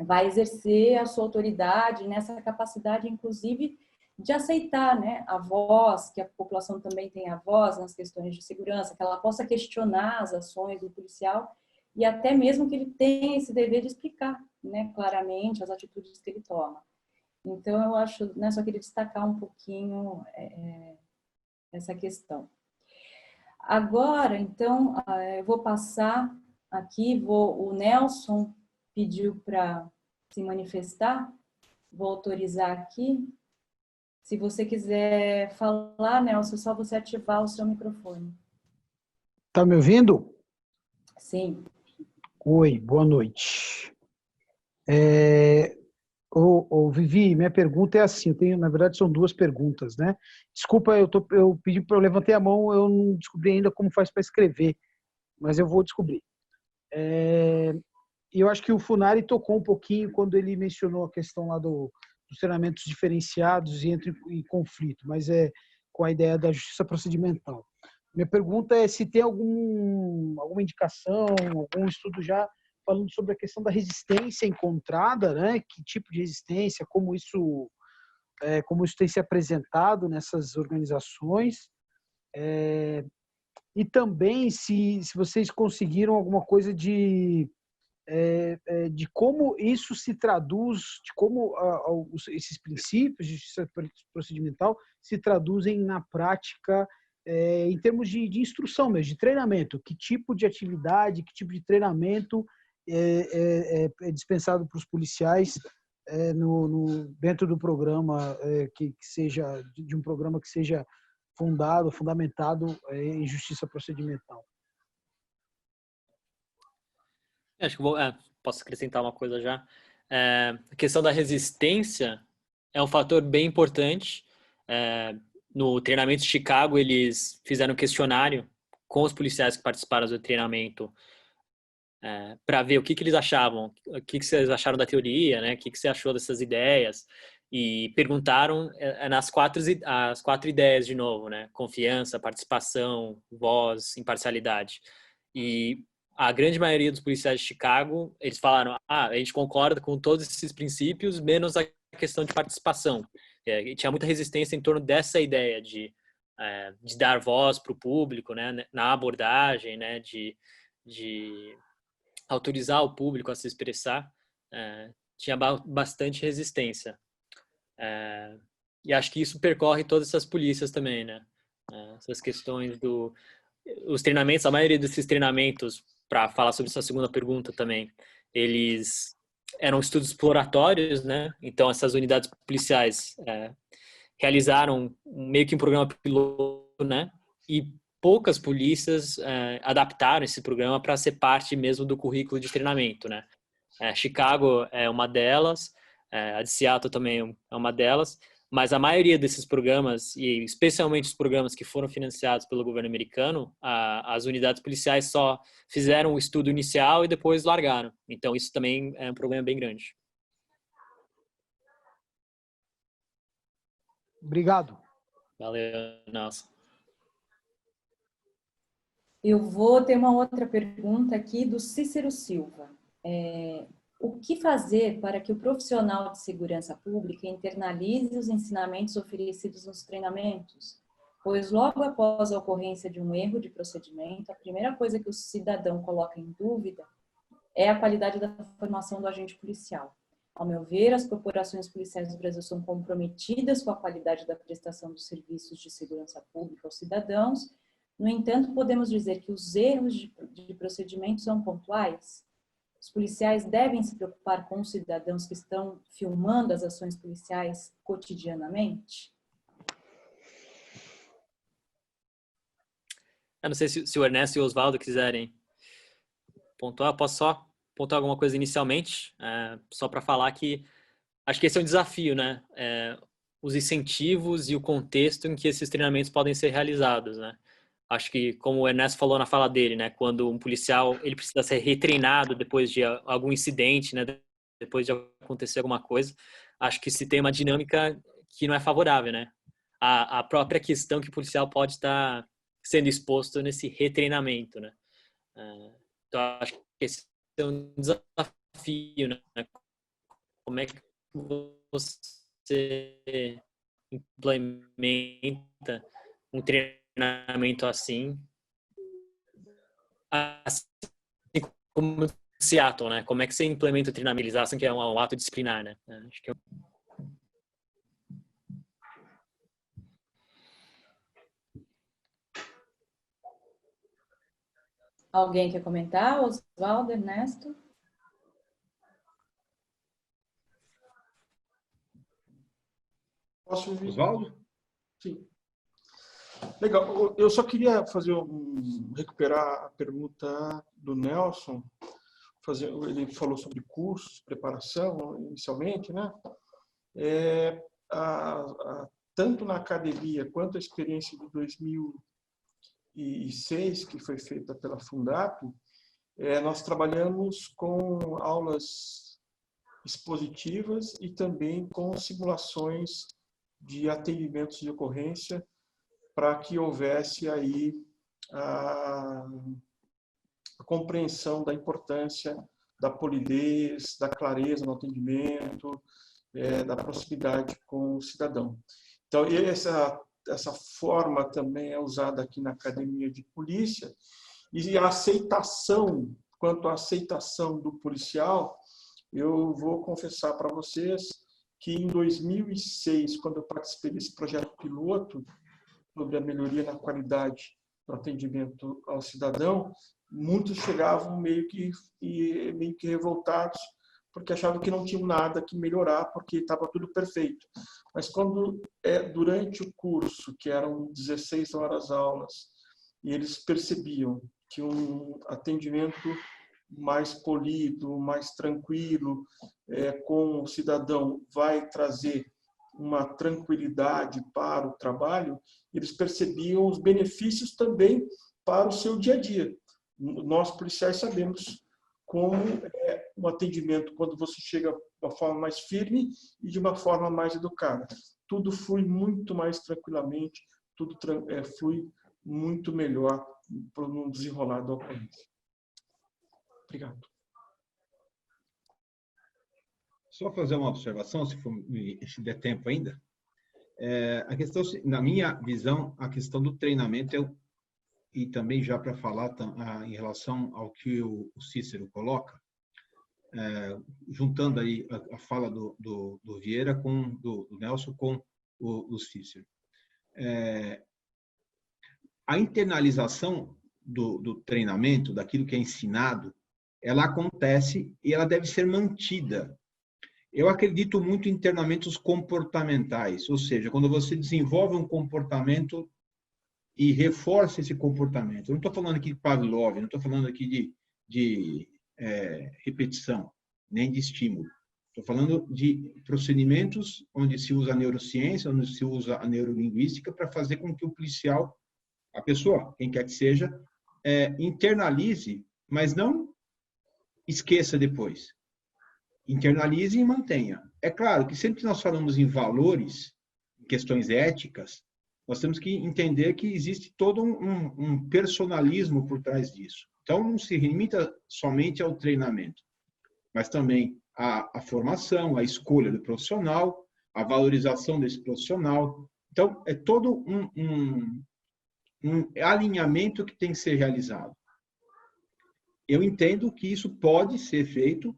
vai exercer a sua autoridade, nessa capacidade, inclusive, de aceitar, né, a voz, que a população também tem a voz nas questões de segurança, que ela possa questionar as ações do policial e até mesmo que ele tenha esse dever de explicar, né, claramente as atitudes que ele toma. Então, eu acho, né, só queria destacar um pouquinho essa questão. Agora, então, eu vou passar aqui, o Nelson pediu para se manifestar, vou autorizar aqui. Se você quiser falar, Nelson, é só você ativar o seu microfone. Tá me ouvindo? Sim. Oi, boa noite. Vivi, minha pergunta é assim, na verdade são duas perguntas, né? Desculpa, eu pedi para eu levantei a mão, eu não descobri ainda como faz para escrever, mas eu vou descobrir. E eu acho que o Funari tocou um pouquinho quando ele mencionou a questão lá dos treinamentos diferenciados e entra em conflito, mas é com a ideia da justiça procedimental. Minha pergunta é se tem alguma indicação, algum estudo já falando sobre a questão da resistência encontrada, né? Que tipo de resistência, como isso tem se apresentado nessas organizações, e também se vocês conseguiram alguma coisa de como isso se traduz, de como esses princípios de justiça procedimental se traduzem na prática em termos de instrução mesmo, de treinamento. Que tipo de atividade, que tipo de treinamento é dispensado para os policiais dentro do programa que seja, de um programa que seja fundamentado em justiça procedimental. Acho que posso acrescentar uma coisa já. A questão da resistência é um fator bem importante. No treinamento de Chicago, eles fizeram um questionário com os policiais que participaram do treinamento para ver o que eles achavam, o que vocês acharam da teoria, né? O que você achou dessas ideias. E perguntaram as quatro ideias de novo, né? Confiança, participação, voz, imparcialidade. E a grande maioria dos policiais de Chicago, eles falaram, a gente concorda com todos esses princípios, menos a questão de participação. E tinha muita resistência em torno dessa ideia de dar voz para o público, né? Na abordagem, né? De autorizar o público a se expressar, tinha bastante resistência. E acho que isso percorre todas essas polícias também, né? Essas questões os treinamentos, a maioria desses treinamentos, para falar sobre essa segunda pergunta também, eles eram estudos exploratórios, né? Então essas unidades policiais realizaram meio que um programa piloto, né? E poucas polícias adaptaram esse programa para ser parte mesmo do currículo de treinamento, né? Chicago é uma delas, a de Seattle também é uma delas, mas a maioria desses programas, e especialmente os programas que foram financiados pelo governo americano, as unidades policiais só fizeram o estudo inicial e depois largaram. Então isso também é um problema bem grande. Obrigado. Valeu, Nelson. Eu vou ter uma outra pergunta aqui do Cícero Silva. O que fazer para que o profissional de segurança pública internalize os ensinamentos oferecidos nos treinamentos? Pois logo após a ocorrência de um erro de procedimento, a primeira coisa que o cidadão coloca em dúvida é a qualidade da formação do agente policial. Ao meu ver, as corporações policiais do Brasil são comprometidas com a qualidade da prestação dos serviços de segurança pública aos cidadãos. No entanto, podemos dizer que os erros de procedimento são pontuais? Os policiais devem se preocupar com os cidadãos que estão filmando as ações policiais cotidianamente? Eu não sei se o Ernesto e o Oswaldo quiserem pontuar. Eu posso só pontuar alguma coisa inicialmente, só para falar que acho que esse é um desafio, né? Os incentivos e o contexto em que esses treinamentos podem ser realizados, né? Acho que, como o Ernesto falou na fala dele, né? Quando um policial ele precisa ser retreinado depois de algum incidente, né? Depois de acontecer alguma coisa, acho que se tem uma dinâmica que não é favorável, né? A própria questão que o policial pode estar sendo exposto nesse retreinamento, né? Então, acho que esse é um desafio, né? Como é que você implementa um treinamento assim como Seattle, né? Como é que você implementa o treinamento? Eles acham que é um ato disciplinar, né? Acho que Alguém quer comentar? Oswaldo, Ernesto? Posso ouvir? Oswaldo? Sim. Legal. Eu só queria recuperar a pergunta do Nelson. Ele falou sobre cursos, preparação, inicialmente, né? Tanto na academia quanto a experiência de 2006, que foi feita pela Fundap, nós trabalhamos com aulas expositivas e também com simulações de atendimentos de ocorrência para que houvesse aí a compreensão da importância da polidez, da clareza no atendimento, da proximidade com o cidadão. Então, essa forma também é usada aqui na Academia de Polícia, e a aceitação, quanto à aceitação do policial, eu vou confessar para vocês que em 2006, quando eu participei desse projeto piloto sobre a melhoria na qualidade do atendimento ao cidadão, muitos chegavam meio que revoltados, porque achavam que não tinham nada que melhorar, porque estava tudo perfeito. Mas quando, durante o curso, que eram 16 horas aulas, e eles percebiam que um atendimento mais polido, mais tranquilo, com o cidadão vai trazer uma tranquilidade para o trabalho, eles percebiam os benefícios também para o seu dia a dia. Nós, policiais, sabemos como é um atendimento quando você chega de uma forma mais firme e de uma forma mais educada. Tudo flui muito mais tranquilamente, tudo flui muito melhor para o desenrolar da ocorrência. Obrigado. Só fazer uma observação, se der tempo ainda. A questão, na minha visão, a questão do treinamento e também já para falar em relação ao que o Cícero coloca, juntando aí a fala do Vieira do Nelson com o Cícero. A internalização do treinamento, daquilo que é ensinado, ela acontece e ela deve ser mantida. Eu acredito muito em treinamentos comportamentais, ou seja, quando você desenvolve um comportamento e reforça esse comportamento. Eu não estou falando aqui de Pavlov, não estou falando aqui de repetição, nem de estímulo. Estou falando de procedimentos onde se usa a neurociência, onde se usa a neurolinguística para fazer com que o policial, a pessoa, quem quer que seja, internalize, mas não esqueça depois. Internalize e mantenha. É claro que sempre que nós falamos em valores, em questões éticas, nós temos que entender que existe todo um personalismo por trás disso. Então, não se limita somente ao treinamento, mas também à formação, à escolha do profissional, à valorização desse profissional. Então, é todo um alinhamento que tem que ser realizado. Eu entendo que isso pode ser feito.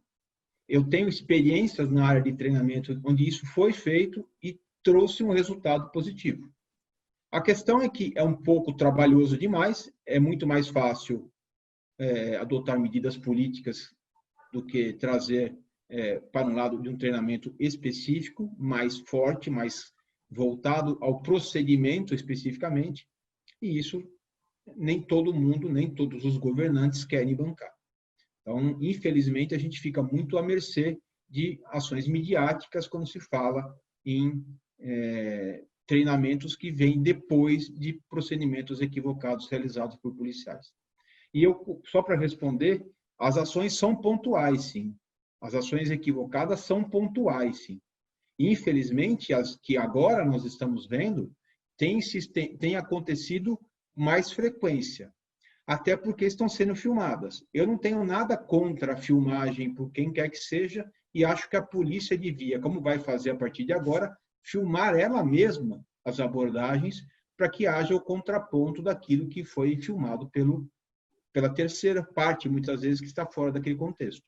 Eu tenho experiências na área de treinamento onde isso foi feito e trouxe um resultado positivo. A questão é que é um pouco trabalhoso demais, é muito mais fácil adotar medidas políticas do que trazer para um lado de um treinamento específico, mais forte, mais voltado ao procedimento especificamente, e isso nem todo mundo, nem todos os governantes querem bancar. Então, infelizmente, a gente fica muito à mercê de ações midiáticas quando se fala em treinamentos que vêm depois de procedimentos equivocados realizados por policiais. E eu, só para responder, as ações são pontuais, sim. As ações equivocadas são pontuais, sim. Infelizmente, as que agora nós estamos vendo, tem acontecido mais frequência, até porque estão sendo filmadas. Eu não tenho nada contra a filmagem por quem quer que seja, e acho que a polícia devia, como vai fazer a partir de agora, filmar ela mesma as abordagens para que haja o contraponto daquilo que foi filmado pela terceira parte, muitas vezes, que está fora daquele contexto.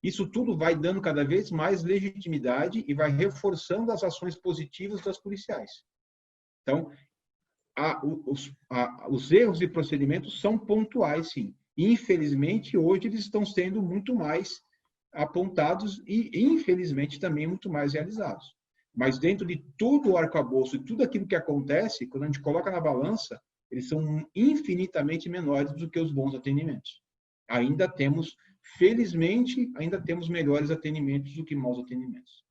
Isso tudo vai dando cada vez mais legitimidade e vai reforçando as ações positivas das policiais. Então, os erros de procedimento são pontuais, sim. Infelizmente, hoje eles estão sendo muito mais apontados e, infelizmente, também muito mais realizados. Mas dentro de todo o arcabouço e tudo aquilo que acontece, quando a gente coloca na balança, eles são infinitamente menores do que os bons atendimentos. Ainda temos, felizmente, ainda temos melhores atendimentos do que maus atendimentos.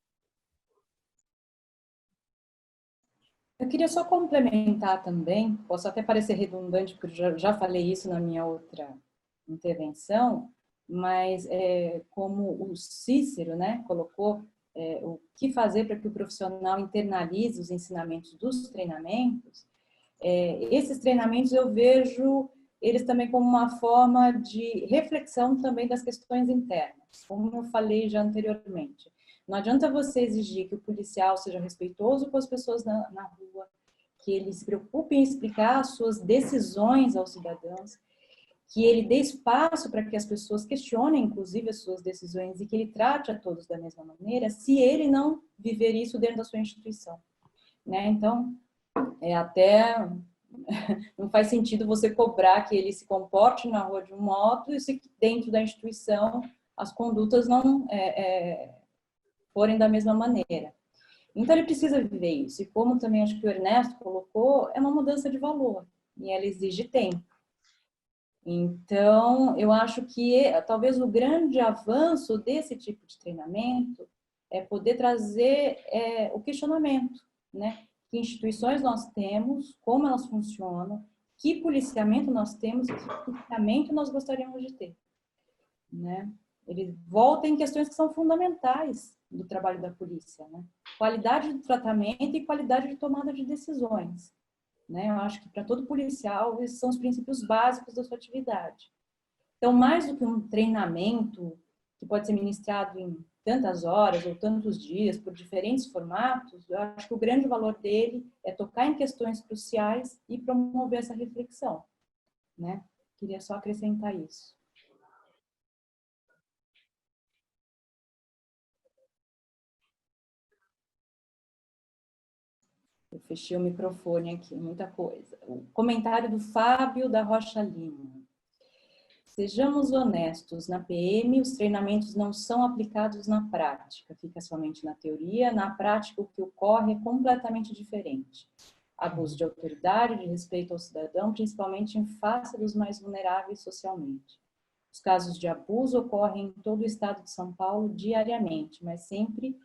Eu queria só complementar também, posso até parecer redundante, porque eu já falei isso na minha outra intervenção, mas como o Cícero, né, colocou, o que fazer para que o profissional internalize os ensinamentos dos treinamentos, esses treinamentos eu vejo eles também como uma forma de reflexão também das questões internas, como eu falei já anteriormente. Não adianta você exigir que o policial seja respeitoso com as pessoas na rua, que ele se preocupe em explicar as suas decisões aos cidadãos, que ele dê espaço para que as pessoas questionem, inclusive, as suas decisões e que ele trate a todos da mesma maneira, se ele não viver isso dentro da sua instituição, né? Então, até não faz sentido você cobrar que ele se comporte na rua de um modo e se dentro da instituição as condutas não forem da mesma maneira. Então, ele precisa viver isso. E como também acho que o Ernesto colocou, é uma mudança de valor. E ela exige tempo. Então, eu acho que talvez o grande avanço desse tipo de treinamento é poder trazer o questionamento, né? Que instituições nós temos, como elas funcionam, que policiamento nós temos, que policiamento nós gostaríamos de ter, né? Ele volta em questões que são fundamentais do trabalho da polícia, né? Qualidade de tratamento e qualidade de tomada de decisões, né? Eu acho que para todo policial esses são os princípios básicos da sua atividade. Então, mais do que um treinamento que pode ser ministrado em tantas horas ou tantos dias por diferentes formatos, eu acho que o grande valor dele é tocar em questões cruciais e promover essa reflexão, né? Queria só acrescentar isso. Eu fechei o microfone aqui, muita coisa. O comentário do Fábio da Rocha Lima. Sejamos honestos, na PM os treinamentos não são aplicados na prática, fica somente na teoria, na prática o que ocorre é completamente diferente. Abuso de autoridade, de respeito ao cidadão, principalmente em face dos mais vulneráveis socialmente. Os casos de abuso ocorrem em todo o estado de São Paulo diariamente, mas sempre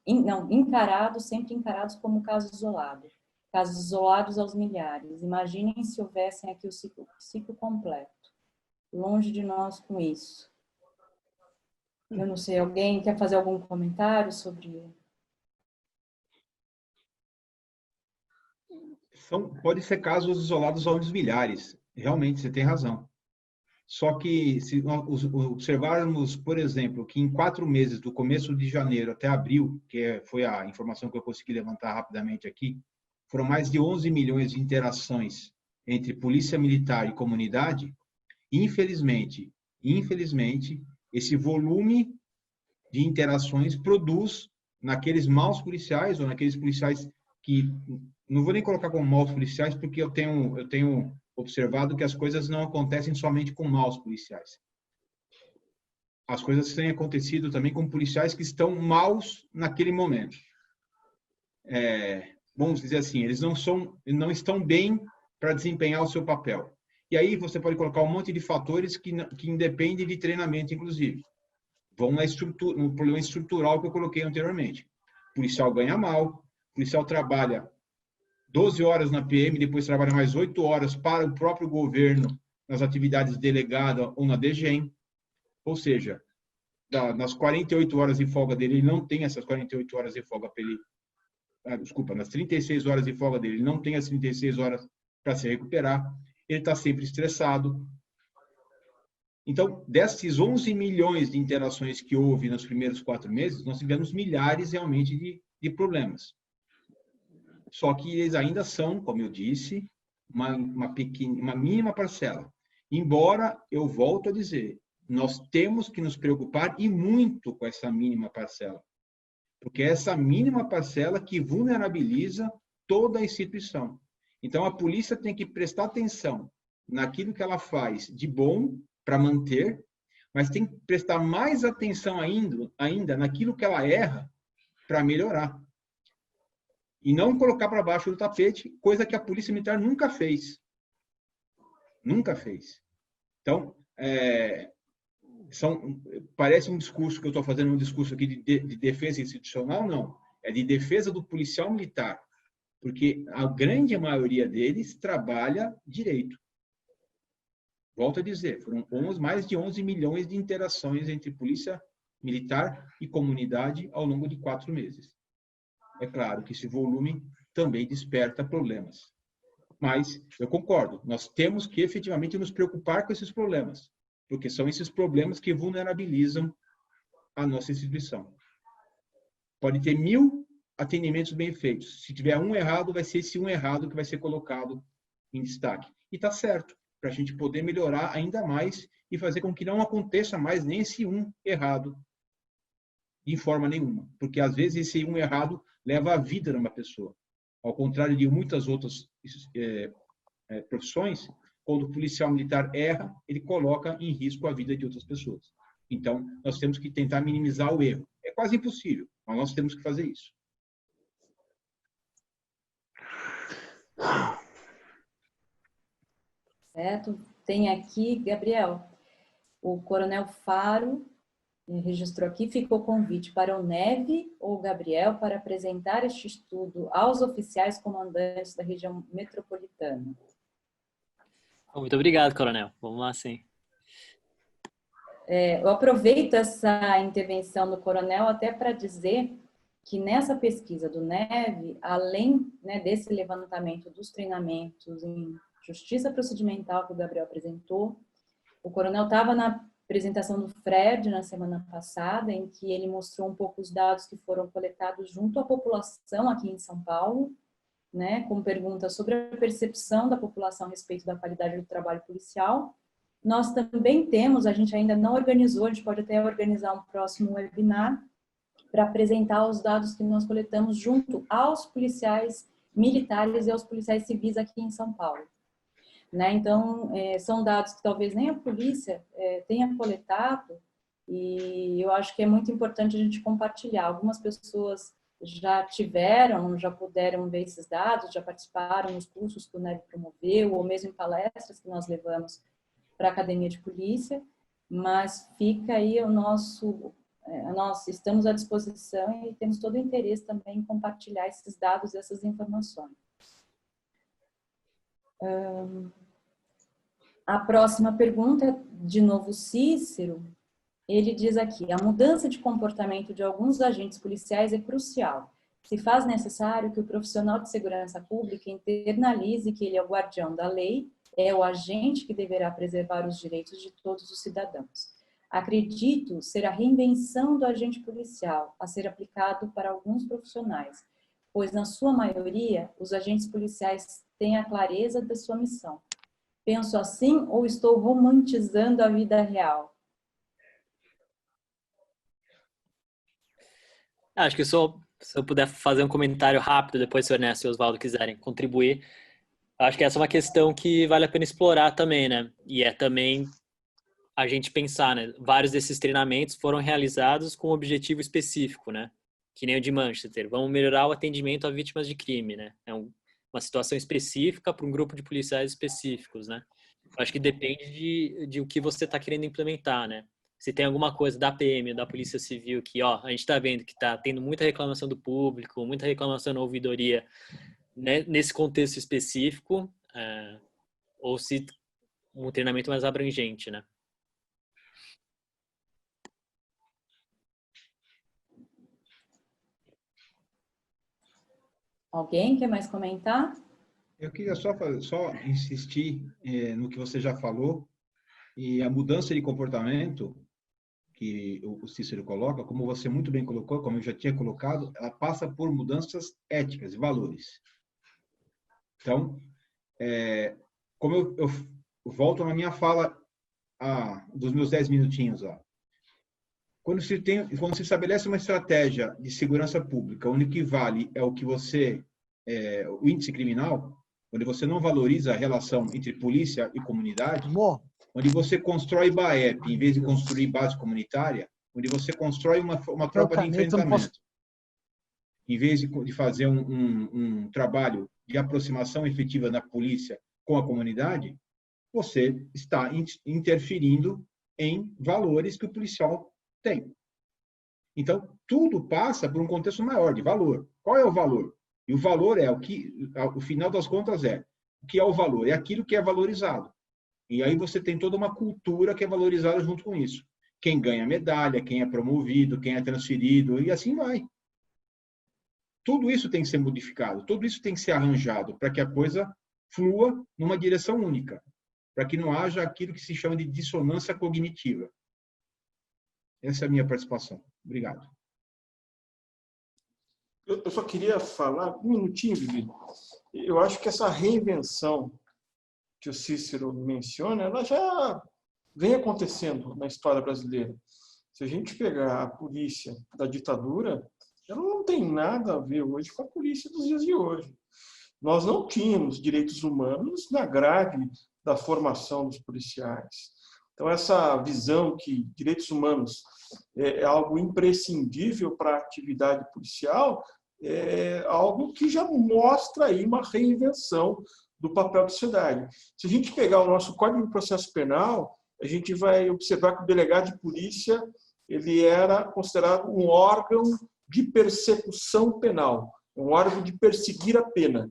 encarados como caso isolado. Casos isolados aos milhares. Imaginem se houvessem aqui o ciclo completo. Longe de nós com isso. Eu não sei, alguém quer fazer algum comentário sobre... Pode ser casos isolados aos milhares. Realmente, você tem razão. Só que, se nós observarmos, por exemplo, que em 4 meses, do começo de janeiro até abril, que foi a informação que eu consegui levantar rapidamente aqui, foram mais de 11 milhões de interações entre polícia militar e comunidade. Infelizmente, esse volume de interações produz naqueles maus policiais, ou naqueles policiais que... Não vou nem colocar como maus policiais, porque eu tenho observado que as coisas não acontecem somente com maus policiais. As coisas têm acontecido também com policiais que estão maus naquele momento. Vamos dizer assim, eles não estão bem para desempenhar o seu papel. E aí você pode colocar um monte de fatores que independem de treinamento, inclusive. Vão no problema estrutural que eu coloquei anteriormente. O policial ganha mal, o policial trabalha 12 horas na PM, depois trabalha mais 8 horas para o próprio governo nas atividades delegadas ou na DGEM. Ou seja, nas 48 horas de folga dele, ele não tem essas 48 horas de folga para ele... nas 36 horas de folga dele, ele não tem as 36 horas para se recuperar. Ele está sempre estressado. Então, desses 11 milhões de interações que houve nos primeiros 4 meses, nós tivemos milhares realmente de problemas. Só que eles ainda são, como eu disse, uma mínima parcela. Embora, eu volto a dizer, nós temos que nos preocupar e muito com essa mínima parcela. Porque é essa mínima parcela que vulnerabiliza toda a instituição. Então, a polícia tem que prestar atenção naquilo que ela faz de bom para manter, mas tem que prestar mais atenção ainda naquilo que ela erra para melhorar. E não colocar para baixo do tapete, coisa que a Polícia Militar nunca fez. Nunca fez. Então, parece um discurso que eu estou fazendo, um discurso aqui de defesa institucional, não. É de defesa do policial militar. Porque a grande maioria deles trabalha direito. Volto a dizer, foram mais de 11 milhões de interações entre polícia militar e comunidade ao longo de 4 meses. É claro que esse volume também desperta problemas. Mas, eu concordo, nós temos que efetivamente nos preocupar com esses problemas, porque são esses problemas que vulnerabilizam a nossa instituição. Pode ter 1000 atendimentos bem feitos. Se tiver um errado, vai ser esse um errado que vai ser colocado em destaque. E está certo, para a gente poder melhorar ainda mais e fazer com que não aconteça mais nem esse um errado de forma nenhuma. Porque, às vezes, esse um errado leva a vida de uma pessoa. Ao contrário de muitas outras profissões, quando o policial militar erra, ele coloca em risco a vida de outras pessoas. Então, nós temos que tentar minimizar o erro. É quase impossível, mas nós temos que fazer isso. Certo? Tem aqui, Gabriel, o Coronel Faro registrou aqui, ficou convite para o Neve ou Gabriel para apresentar este estudo aos oficiais comandantes da região metropolitana. Muito obrigado, Coronel. Vamos lá, sim. Eu aproveito essa intervenção do Coronel até para dizer que nessa pesquisa do Neve, além, né, desse levantamento dos treinamentos em justiça procedimental que o Gabriel apresentou, o Coronel estava na apresentação do Fred na semana passada, em que ele mostrou um pouco os dados que foram coletados junto à população aqui em São Paulo, né, com perguntas sobre a percepção da população a respeito da qualidade do trabalho policial. Nós também temos, a gente ainda não organizou, a gente pode até organizar um próximo webinar para apresentar os dados que nós coletamos junto aos policiais militares e aos policiais civis aqui em São Paulo. Né? Então, são dados que talvez nem a polícia tenha coletado, e eu acho que é muito importante a gente compartilhar. Algumas pessoas já puderam ver esses dados, já participaram nos cursos que o NEV promoveu, ou mesmo em palestras que nós levamos para a Academia de Polícia, mas fica aí nós estamos à disposição e temos todo o interesse também em compartilhar esses dados e essas informações. A próxima pergunta é, de novo, Cícero. Ele diz aqui: a mudança de comportamento de alguns agentes policiais é crucial. Se faz necessário que o profissional de segurança pública internalize que ele é o guardião da lei, é o agente que deverá preservar os direitos de todos os cidadãos. Acredito ser a reinvenção do agente policial a ser aplicado para alguns profissionais, pois, na sua maioria, os agentes policiais têm a clareza da sua missão. Penso assim ou estou romantizando a vida real? Acho que se eu puder fazer um comentário rápido, depois se o Ernesto e o Oswaldo quiserem contribuir, acho que essa é uma questão que vale a pena explorar também, né? E é também a gente pensar, né? Vários desses treinamentos foram realizados com um objetivo específico, né? Que nem o de Manchester. Vamos melhorar o atendimento a vítimas de crime, né? É uma situação específica para um grupo de policiais específicos, né? Acho que depende de o que você está querendo implementar, né? Se tem alguma coisa da PM, da Polícia Civil, que a gente está vendo que está tendo muita reclamação do público, muita reclamação na ouvidoria, né, nesse contexto específico, ou se um treinamento mais abrangente, né? Alguém quer mais comentar? Eu queria só insistir no que você já falou, e a mudança de comportamento que o Cícero coloca, como você muito bem colocou, como eu já tinha colocado, ela passa por mudanças éticas e valores. Então, como eu volto na minha fala dos meus 10 minutinhos, quando se estabelece uma estratégia de segurança pública, onde o que vale é o o índice criminal, onde você não valoriza a relação entre polícia e comunidade, onde você constrói BAEP em vez de construir base comunitária, onde você constrói uma tropa de enfrentamento, em vez de fazer um trabalho de aproximação efetiva da polícia com a comunidade, você está interferindo em valores que o policial tem. Então, tudo passa por um contexto maior de valor. Qual é o valor? E o valor o final das contas o que é o valor? É aquilo que é valorizado. E aí você tem toda uma cultura que é valorizada junto com isso. Quem ganha medalha, quem é promovido, quem é transferido, e assim vai. Tudo isso tem que ser modificado, tudo isso tem que ser arranjado para que a coisa flua numa direção única, para que não haja aquilo que se chama de dissonância cognitiva. Essa é a minha participação. Obrigado. Eu só queria falar um minutinho, Vivi. Eu acho que essa reinvenção que o Cícero menciona, ela já vem acontecendo na história brasileira. Se a gente pegar a polícia da ditadura, ela não tem nada a ver hoje com a polícia dos dias de hoje. Nós não tínhamos direitos humanos na grade da formação dos policiais. Então, essa visão que direitos humanos é algo imprescindível para a atividade policial é algo que já mostra aí uma reinvenção do papel da sociedade. Se a gente pegar o nosso Código de Processo Penal, a gente vai observar que o delegado de polícia ele era considerado um órgão de persecução penal, um órgão de perseguir a pena.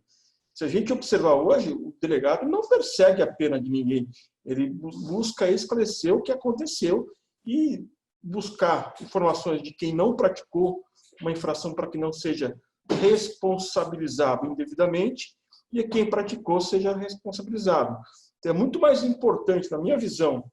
Se a gente observar hoje, o delegado não persegue a pena de ninguém, ele busca esclarecer o que aconteceu e buscar informações de quem não praticou uma infração para que não seja responsabilizado indevidamente e quem praticou seja responsabilizado. Então, é muito mais importante, na minha visão,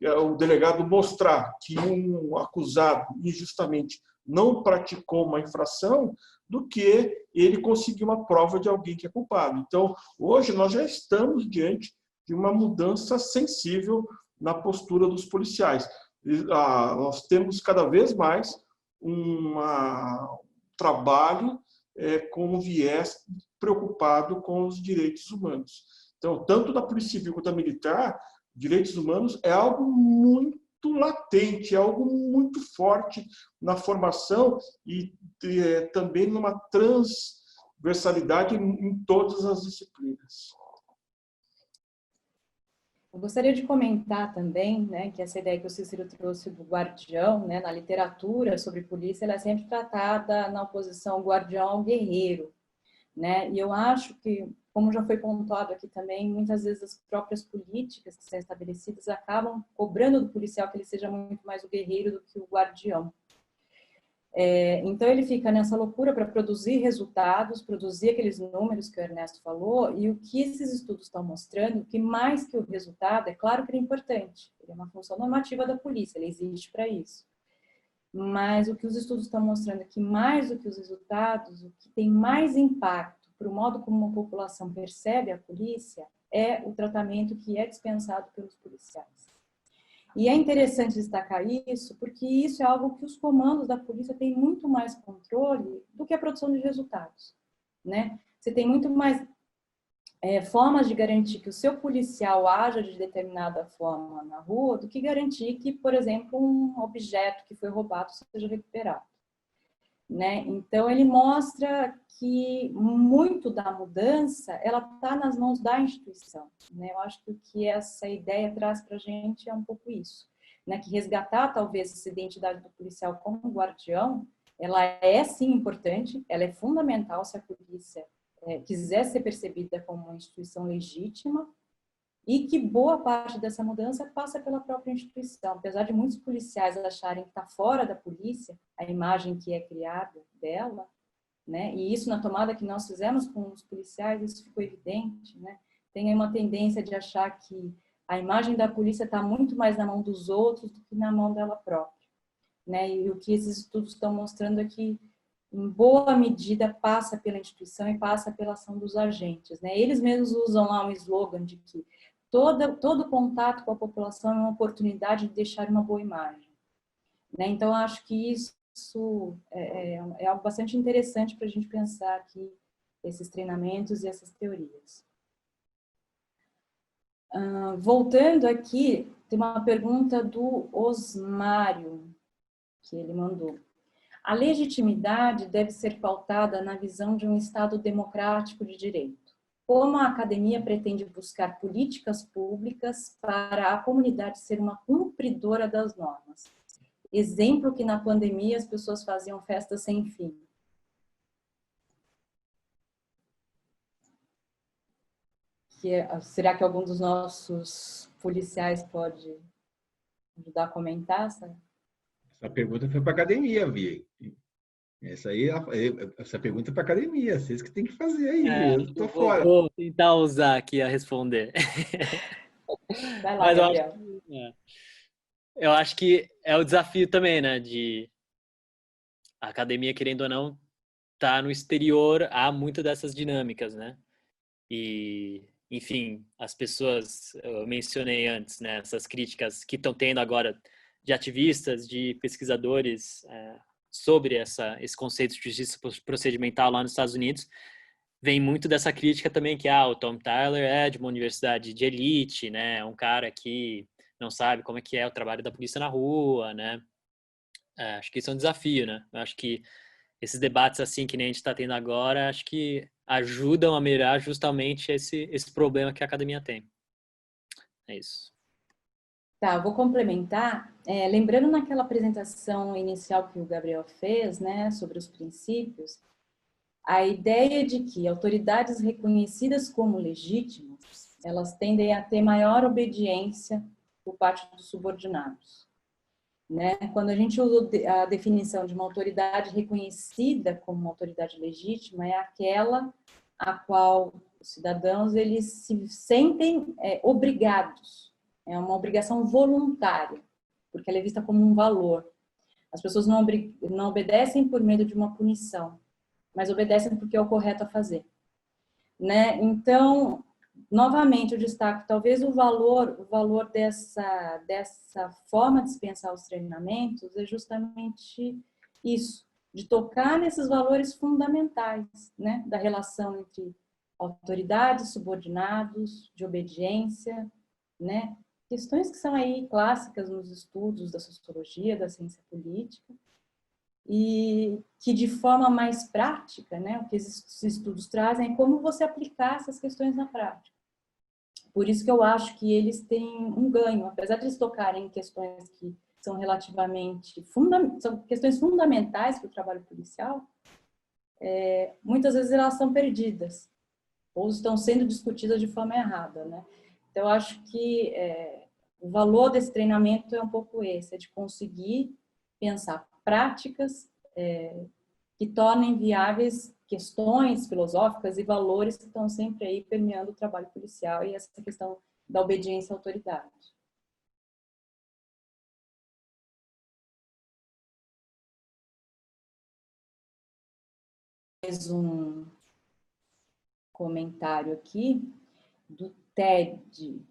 o delegado mostrar que um acusado injustamente não praticou uma infração do que ele conseguir uma prova de alguém que é culpado. Então, hoje nós já estamos diante de uma mudança sensível na postura dos policiais. Nós temos cada vez mais um trabalho com viés preocupado com os direitos humanos. Então, tanto da Polícia Civil quanto da Militar, direitos humanos é algo muito latente, é algo muito forte na formação e também numa transversalidade em todas as disciplinas. Eu gostaria de comentar também, né, que essa ideia que o Cícero trouxe do guardião, né, na literatura sobre polícia, ela é sempre tratada na oposição guardião ao guerreiro, né? E eu acho que, como já foi pontuado aqui também, muitas vezes as próprias políticas que são estabelecidas acabam cobrando do policial que ele seja muito mais o guerreiro do que o guardião. Então ele fica nessa loucura para produzir resultados, produzir aqueles números que o Ernesto falou, e o que esses estudos estão mostrando, que mais que o resultado, é claro que ele é importante, ele é uma função normativa da polícia, ele existe para isso. Mas o que os estudos estão mostrando é que mais do que os resultados, o que tem mais impacto para o modo como a população percebe a polícia é o tratamento que é dispensado pelos policiais. E é interessante destacar isso, porque isso é algo que os comandos da polícia têm muito mais controle do que a produção de resultados, né? Você tem muito mais formas de garantir que o seu policial haja de determinada forma na rua do que garantir que, por exemplo, um objeto que foi roubado seja recuperado, né? Então, ele mostra que muito da mudança, ela está nas mãos da instituição, né? Eu acho que o que essa ideia traz para a gente é um pouco isso, né? Que resgatar, talvez, essa identidade do policial como guardião, ela é, sim, importante, ela é fundamental se a polícia quiser ser percebida como uma instituição legítima, e que boa parte dessa mudança passa pela própria instituição. Apesar de muitos policiais acharem que está fora da polícia, a imagem que é criada dela, né? E isso na tomada que nós fizemos com os policiais, isso ficou evidente, né? Tem uma tendência de achar que a imagem da polícia está muito mais na mão dos outros do que na mão dela própria, né? E o que esses estudos estão mostrando é que, em boa medida, passa pela instituição e passa pela ação dos agentes, né? Eles mesmos usam lá um slogan de que todo contato com a população é uma oportunidade de deixar uma boa imagem, né? Então, acho que isso é algo bastante interessante para a gente pensar aqui, esses treinamentos e essas teorias. Voltando aqui, tem uma pergunta do Osmário, que ele mandou. A legitimidade deve ser pautada na visão de um Estado democrático de direito. Como a academia pretende buscar políticas públicas para a comunidade ser uma cumpridora das normas? Exemplo que na pandemia as pessoas faziam festas sem fim. Será que algum dos nossos policiais pode ajudar a comentar? Essa pergunta foi para a academia, Vi. Essa pergunta é para a academia, vocês que têm que fazer aí, eu estou fora. Vou tentar usar aqui a responder. Vai lá, Gabriel. Eu acho que é o desafio também, né, de a academia, querendo ou não, tá no exterior, há muito dessas dinâmicas, né? E, enfim, as pessoas, eu mencionei antes, né, essas críticas que estão tendo agora de ativistas, de pesquisadores sobre esse conceito de justiça procedimental lá nos Estados Unidos, vem muito dessa crítica também que o Tom Tyler é de uma universidade de elite, né, um cara que não sabe como é que é o trabalho da polícia na rua, né? Acho que isso é um desafio, né? Eu acho que esses debates assim que nem a gente está tendo agora, acho que ajudam a melhorar justamente esse problema que a academia tem. É isso. Tá, eu vou complementar. Lembrando naquela apresentação inicial que o Gabriel fez, né, sobre os princípios, a ideia de que autoridades reconhecidas como legítimas, elas tendem a ter maior obediência por parte dos subordinados, né? Quando a gente usa a definição de uma autoridade reconhecida como uma autoridade legítima, é aquela a qual os cidadãos eles se sentem obrigados. É uma obrigação voluntária, porque ela é vista como um valor. As pessoas não obedecem por medo de uma punição, mas obedecem porque é o correto a fazer, né? Então, novamente, eu destaco, talvez o valor dessa forma de dispensar os treinamentos é justamente isso, de tocar nesses valores fundamentais, né, da relação entre autoridades, subordinados, de obediência, né, questões que são aí clássicas nos estudos da sociologia, da ciência política, e que de forma mais prática, né, o que esses estudos trazem é como você aplicar essas questões na prática. Por isso que eu acho que eles têm um ganho, apesar de eles tocarem em questões que são relativamente são questões fundamentais para o trabalho policial, muitas vezes elas são perdidas ou estão sendo discutidas de forma errada, né? Então eu acho que o valor desse treinamento é um pouco esse, é de conseguir pensar práticas que tornem viáveis questões filosóficas e valores que estão sempre aí permeando o trabalho policial e essa questão da obediência à autoridade. Mais um comentário aqui do TED.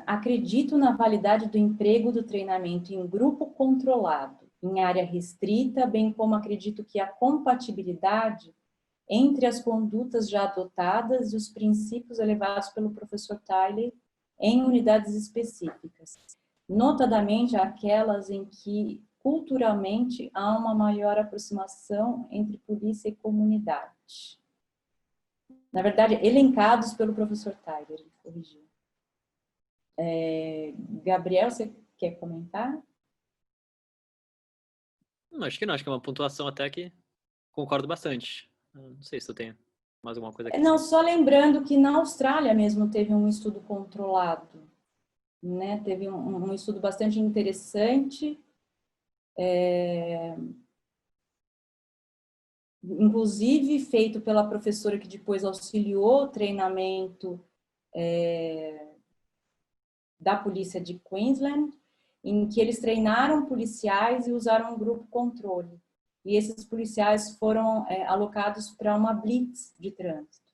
Acredito na validade do emprego do treinamento em grupo controlado, em área restrita, bem como acredito que a compatibilidade entre as condutas já adotadas e os princípios elevados pelo professor Tyler em unidades específicas, notadamente aquelas em que culturalmente há uma maior aproximação entre polícia e comunidade. Na verdade, elencados pelo professor Tyler, ele corrigiu. Gabriel, você quer comentar? Acho que não, acho que é uma pontuação até que concordo bastante. Não sei se eu tenho mais alguma coisa aqui. Não, só lembrando que na Austrália mesmo teve um estudo controlado, né? Teve um estudo bastante interessante, inclusive feito pela professora que depois auxiliou o treinamento da polícia de Queensland, em que eles treinaram policiais e usaram um grupo controle. E esses policiais foram alocados para uma blitz de trânsito.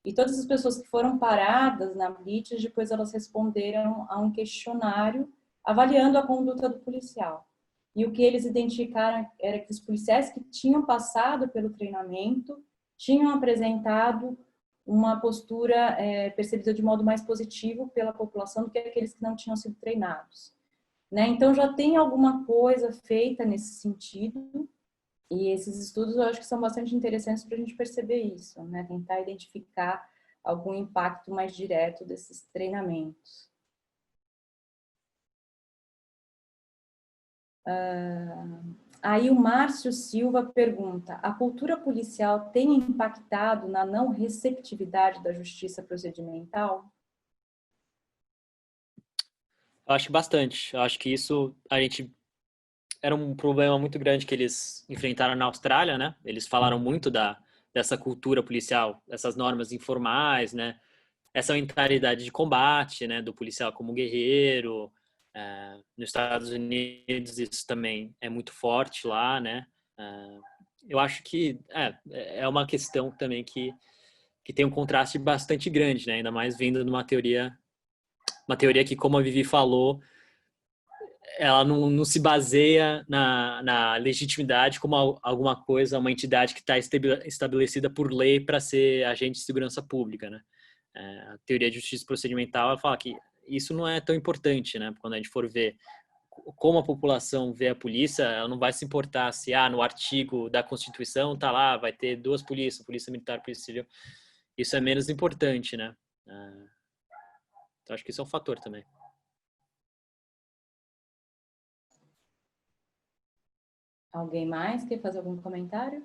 E todas as pessoas que foram paradas na blitz, depois elas responderam a um questionário avaliando a conduta do policial. E o que eles identificaram era que os policiais que tinham passado pelo treinamento tinham apresentado uma postura percebida de modo mais positivo pela população do que aqueles que não tinham sido treinados. Né? Então, já tem alguma coisa feita nesse sentido, e esses estudos eu acho que são bastante interessantes para a gente perceber isso, né? Tentar identificar algum impacto mais direto desses treinamentos. Aí o Márcio Silva pergunta: a cultura policial tem impactado na não receptividade da justiça procedimental? Eu acho que bastante. Eu acho que isso era um problema muito grande que eles enfrentaram na Austrália, né? Eles falaram muito dessa cultura policial, dessas normas informais, né? Essa mentalidade de combate, né? Do policial como guerreiro. Nos Estados Unidos isso também é muito forte lá, né? Eu acho que é uma questão também que tem um contraste bastante grande, né? Ainda mais vindo de uma teoria que, como a Vivi falou, ela não se baseia na legitimidade como alguma coisa, uma entidade que está estabelecida por lei para ser agente de segurança pública, né? A teoria de justiça procedimental ela fala que isso não é tão importante, né? Quando a gente for ver como a população vê a polícia, ela não vai se importar se no artigo da Constituição tá lá, vai ter duas polícias, polícia militar, polícia civil. Isso é menos importante, né? Então acho que isso é um fator também. Alguém mais quer fazer algum comentário?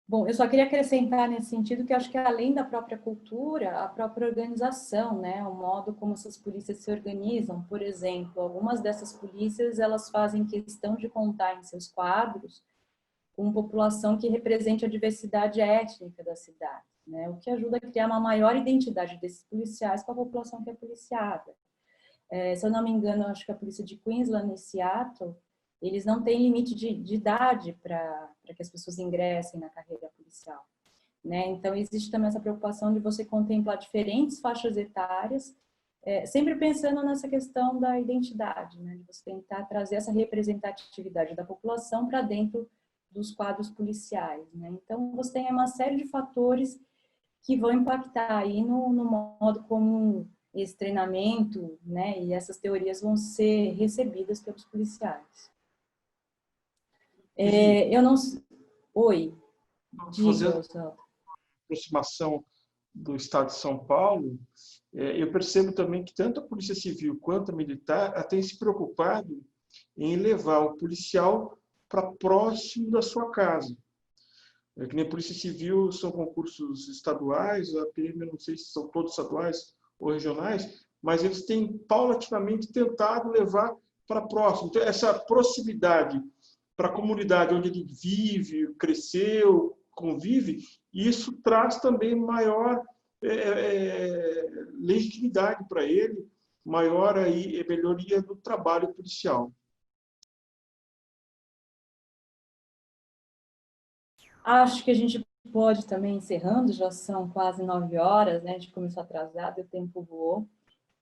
Bom, eu só queria acrescentar nesse sentido que eu acho que além da própria cultura, a própria organização, né, o modo como essas polícias se organizam, por exemplo, algumas dessas polícias, elas fazem questão de contar em seus quadros com população que represente a diversidade étnica da cidade, né, o que ajuda a criar uma maior identidade desses policiais com a população que é policiada. Se eu não me engano, eu acho que a polícia de Queensland e Seattle, eles não têm limite de idade para que as pessoas ingressem na carreira policial, né? Então, existe também essa preocupação de você contemplar diferentes faixas etárias sempre pensando nessa questão da identidade, né? De você tentar trazer essa representatividade da população para dentro dos quadros policiais, né? Então, você tem uma série de fatores que vão impactar aí no modo como esse treinamento, né, e essas teorias vão ser recebidas pelos policiais. Eu não... Oi, diga, Fazendo aproximação do Estado de São Paulo, eu percebo também que tanto a Polícia Civil quanto a Militar têm se preocupado em levar o policial para próximo da sua casa. Que nem a Polícia Civil são concursos estaduais, a PM eu não sei se são todos estaduais ou regionais, mas eles têm paulatinamente tentado levar para próximo. Então, essa proximidade para a comunidade onde ele vive, cresceu, convive, isso traz também maior legitimidade para ele, maior aí, melhoria do trabalho policial. Acho que a gente pode também, encerrando, já são quase 9 horas, né? A gente começou atrasado, o tempo voou.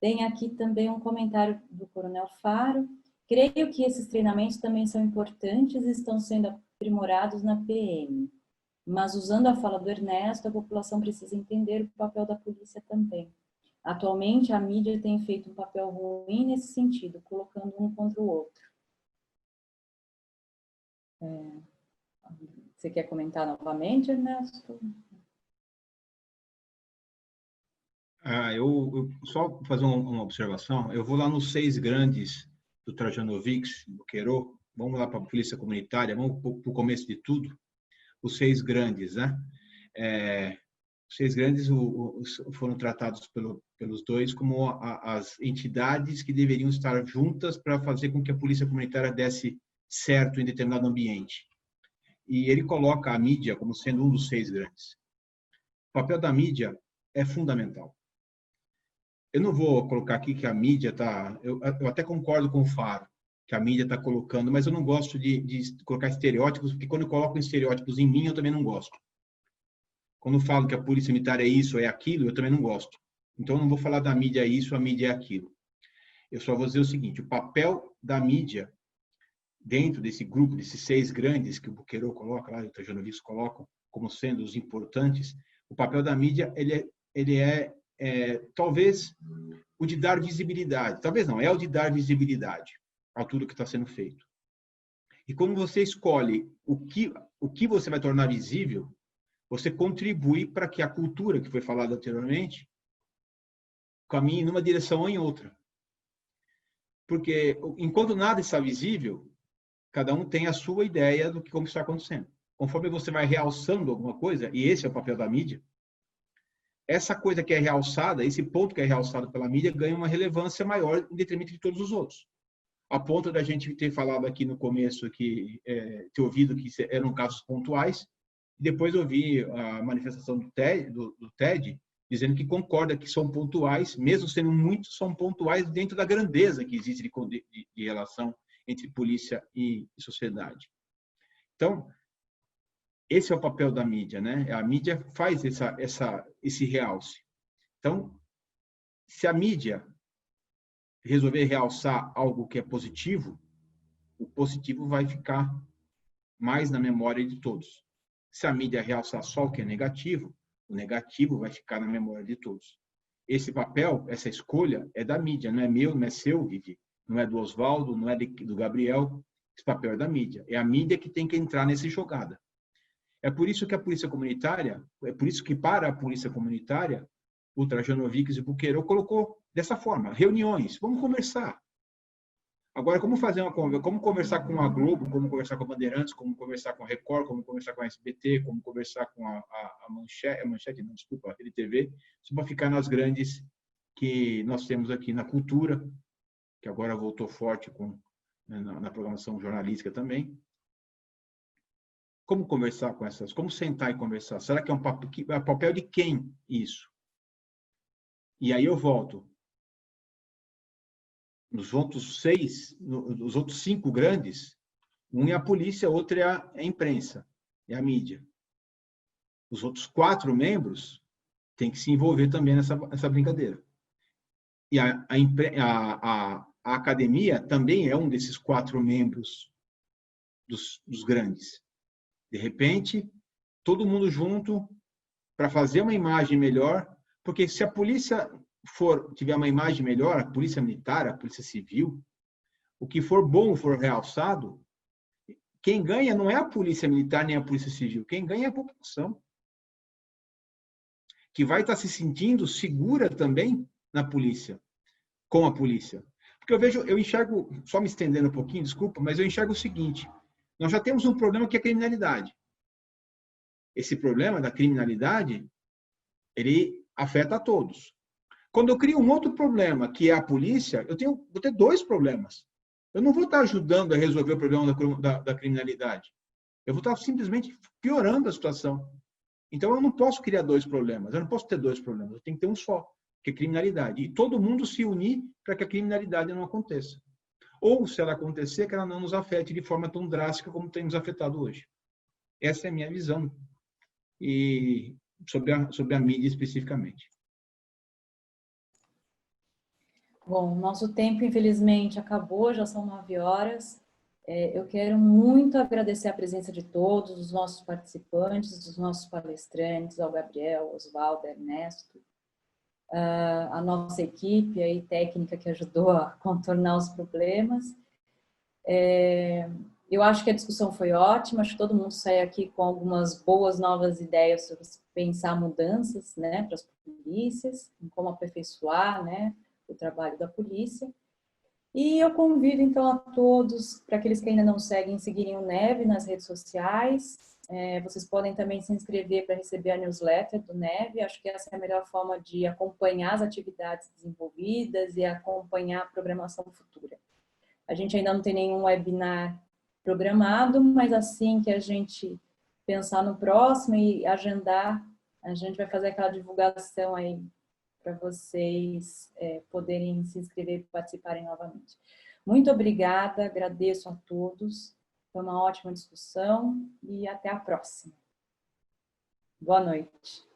Tem aqui também um comentário do Coronel Faro. Creio que esses treinamentos também são importantes e estão sendo aprimorados na PM. Mas, usando a fala do Ernesto, a população precisa entender o papel da polícia também. Atualmente, a mídia tem feito um papel ruim nesse sentido, colocando um contra o outro. Você quer comentar novamente, Ernesto? Eu só fazer uma observação. Eu vou lá nos 6 grandes do Trajanovics, do Queiro. Vamos lá para a Polícia Comunitária, vamos para o começo de tudo. Os 6 grandes, né? Os 6 grandes foram tratados pelos dois como as entidades que deveriam estar juntas para fazer com que a Polícia Comunitária desse certo em determinado ambiente. E ele coloca a mídia como sendo um dos 6 grandes. O papel da mídia é fundamental. Eu não vou colocar aqui que a mídia está... Eu até concordo com o Faro, que a mídia está colocando, mas eu não gosto de colocar estereótipos, porque quando colocam estereótipos em mim, eu também não gosto. Quando falam que a polícia militar é isso, é aquilo, eu também não gosto. Então, eu não vou falar da mídia é isso, a mídia é aquilo. Eu só vou dizer o seguinte, o papel da mídia dentro desse grupo, desses 6 grandes que o Buquerô coloca lá, e o Trajanovics colocam como sendo os importantes, o papel da mídia ele é talvez o de dar visibilidade. Talvez não, é o de dar visibilidade a tudo que está sendo feito. E quando você escolhe o que você vai tornar visível, você contribui para que a cultura, que foi falada anteriormente, caminhe numa direção ou em outra. Porque enquanto nada está visível, cada um tem a sua ideia do que como está acontecendo. Conforme você vai realçando alguma coisa, e esse é o papel da mídia, essa coisa que é realçada, esse ponto que é realçado pela mídia, ganha uma relevância maior em detrimento de todos os outros. A ponto da gente ter falado aqui no começo, ter ouvido que eram casos pontuais, depois ouvi a manifestação do TED dizendo que concorda que são pontuais, mesmo sendo muitos, são pontuais dentro da grandeza que existe de relação entre polícia e sociedade. Então, esse é o papel da mídia, né? A mídia faz esse realce. Então, se a mídia resolver realçar algo que é positivo, o positivo vai ficar mais na memória de todos. Se a mídia realçar só o que é negativo, o negativo vai ficar na memória de todos. Esse papel, essa escolha é da mídia, não é meu, não é seu, Vivi, não é do Oswaldo, não é do Gabriel. Esse papel é da mídia. É a mídia que tem que entrar nessa jogada. É por isso que a polícia comunitária, é por isso que para a polícia comunitária, o Trajanovics e o Buquerô colocou dessa forma, reuniões, vamos conversar. Agora, como fazer como conversar com a Globo, como conversar com a Bandeirantes, como conversar com a Record, como conversar com a SBT, como conversar com a Manchete, não, desculpa, a RTV, só para ficar nas grandes que nós temos aqui na cultura, que agora voltou forte na programação jornalística também. Como conversar com essas? Como sentar e conversar? Será que é um papel de quem isso? E aí eu volto. Nos outros 6, nos outros 5 grandes, um é a polícia, outro é a imprensa, é a mídia. Os outros 4 membros têm que se envolver também nessa brincadeira. e a academia também é um desses 4 membros dos grandes. De repente, todo mundo junto para fazer uma imagem melhor, porque se a polícia tiver uma imagem melhor, a polícia militar, a polícia civil, o que for bom for realçado, quem ganha não é a polícia militar nem a polícia civil, quem ganha é a população, que vai estar se sentindo segura também na polícia, com a polícia. Porque eu enxergo, só me estendendo um pouquinho, desculpa, mas eu enxergo o seguinte, nós já temos um problema que é a criminalidade. Esse problema da criminalidade, ele afeta a todos. Quando eu crio um outro problema, que é a polícia, vou ter 2 problemas. Eu não vou estar ajudando a resolver o problema da criminalidade. Eu vou estar simplesmente piorando a situação. Então, eu não posso criar 2 problemas. Eu não posso ter 2 problemas. Eu tenho que ter um só, que é criminalidade. E todo mundo se unir para que a criminalidade não aconteça. Ou, se ela acontecer, que ela não nos afete de forma tão drástica como tem nos afetado hoje. Essa é a minha visão. E sobre a mídia especificamente. Bom, nosso tempo, infelizmente, acabou, já são 9 horas. Eu quero muito agradecer a presença de todos os nossos participantes, dos nossos palestrantes, ao Gabriel, Osvaldo, Ernesto, a nossa equipe aí, técnica que ajudou a contornar os problemas. Eu acho que a discussão foi ótima, acho que todo mundo saiu aqui com algumas boas novas ideias sobre pensar mudanças, né, para as polícias, em como aperfeiçoar, né, o trabalho da polícia. E eu convido, então, a todos, para aqueles que ainda não seguem, seguirem o NEV nas redes sociais. Vocês podem também se inscrever para receber a newsletter do NEV. Acho que essa é a melhor forma de acompanhar as atividades desenvolvidas e acompanhar a programação futura. A gente ainda não tem nenhum webinar programado, mas assim que a gente pensar no próximo e agendar, a gente vai fazer aquela divulgação aí para vocês poderem se inscrever e participarem novamente. Muito obrigada, agradeço a todos, foi uma ótima discussão e até a próxima. Boa noite.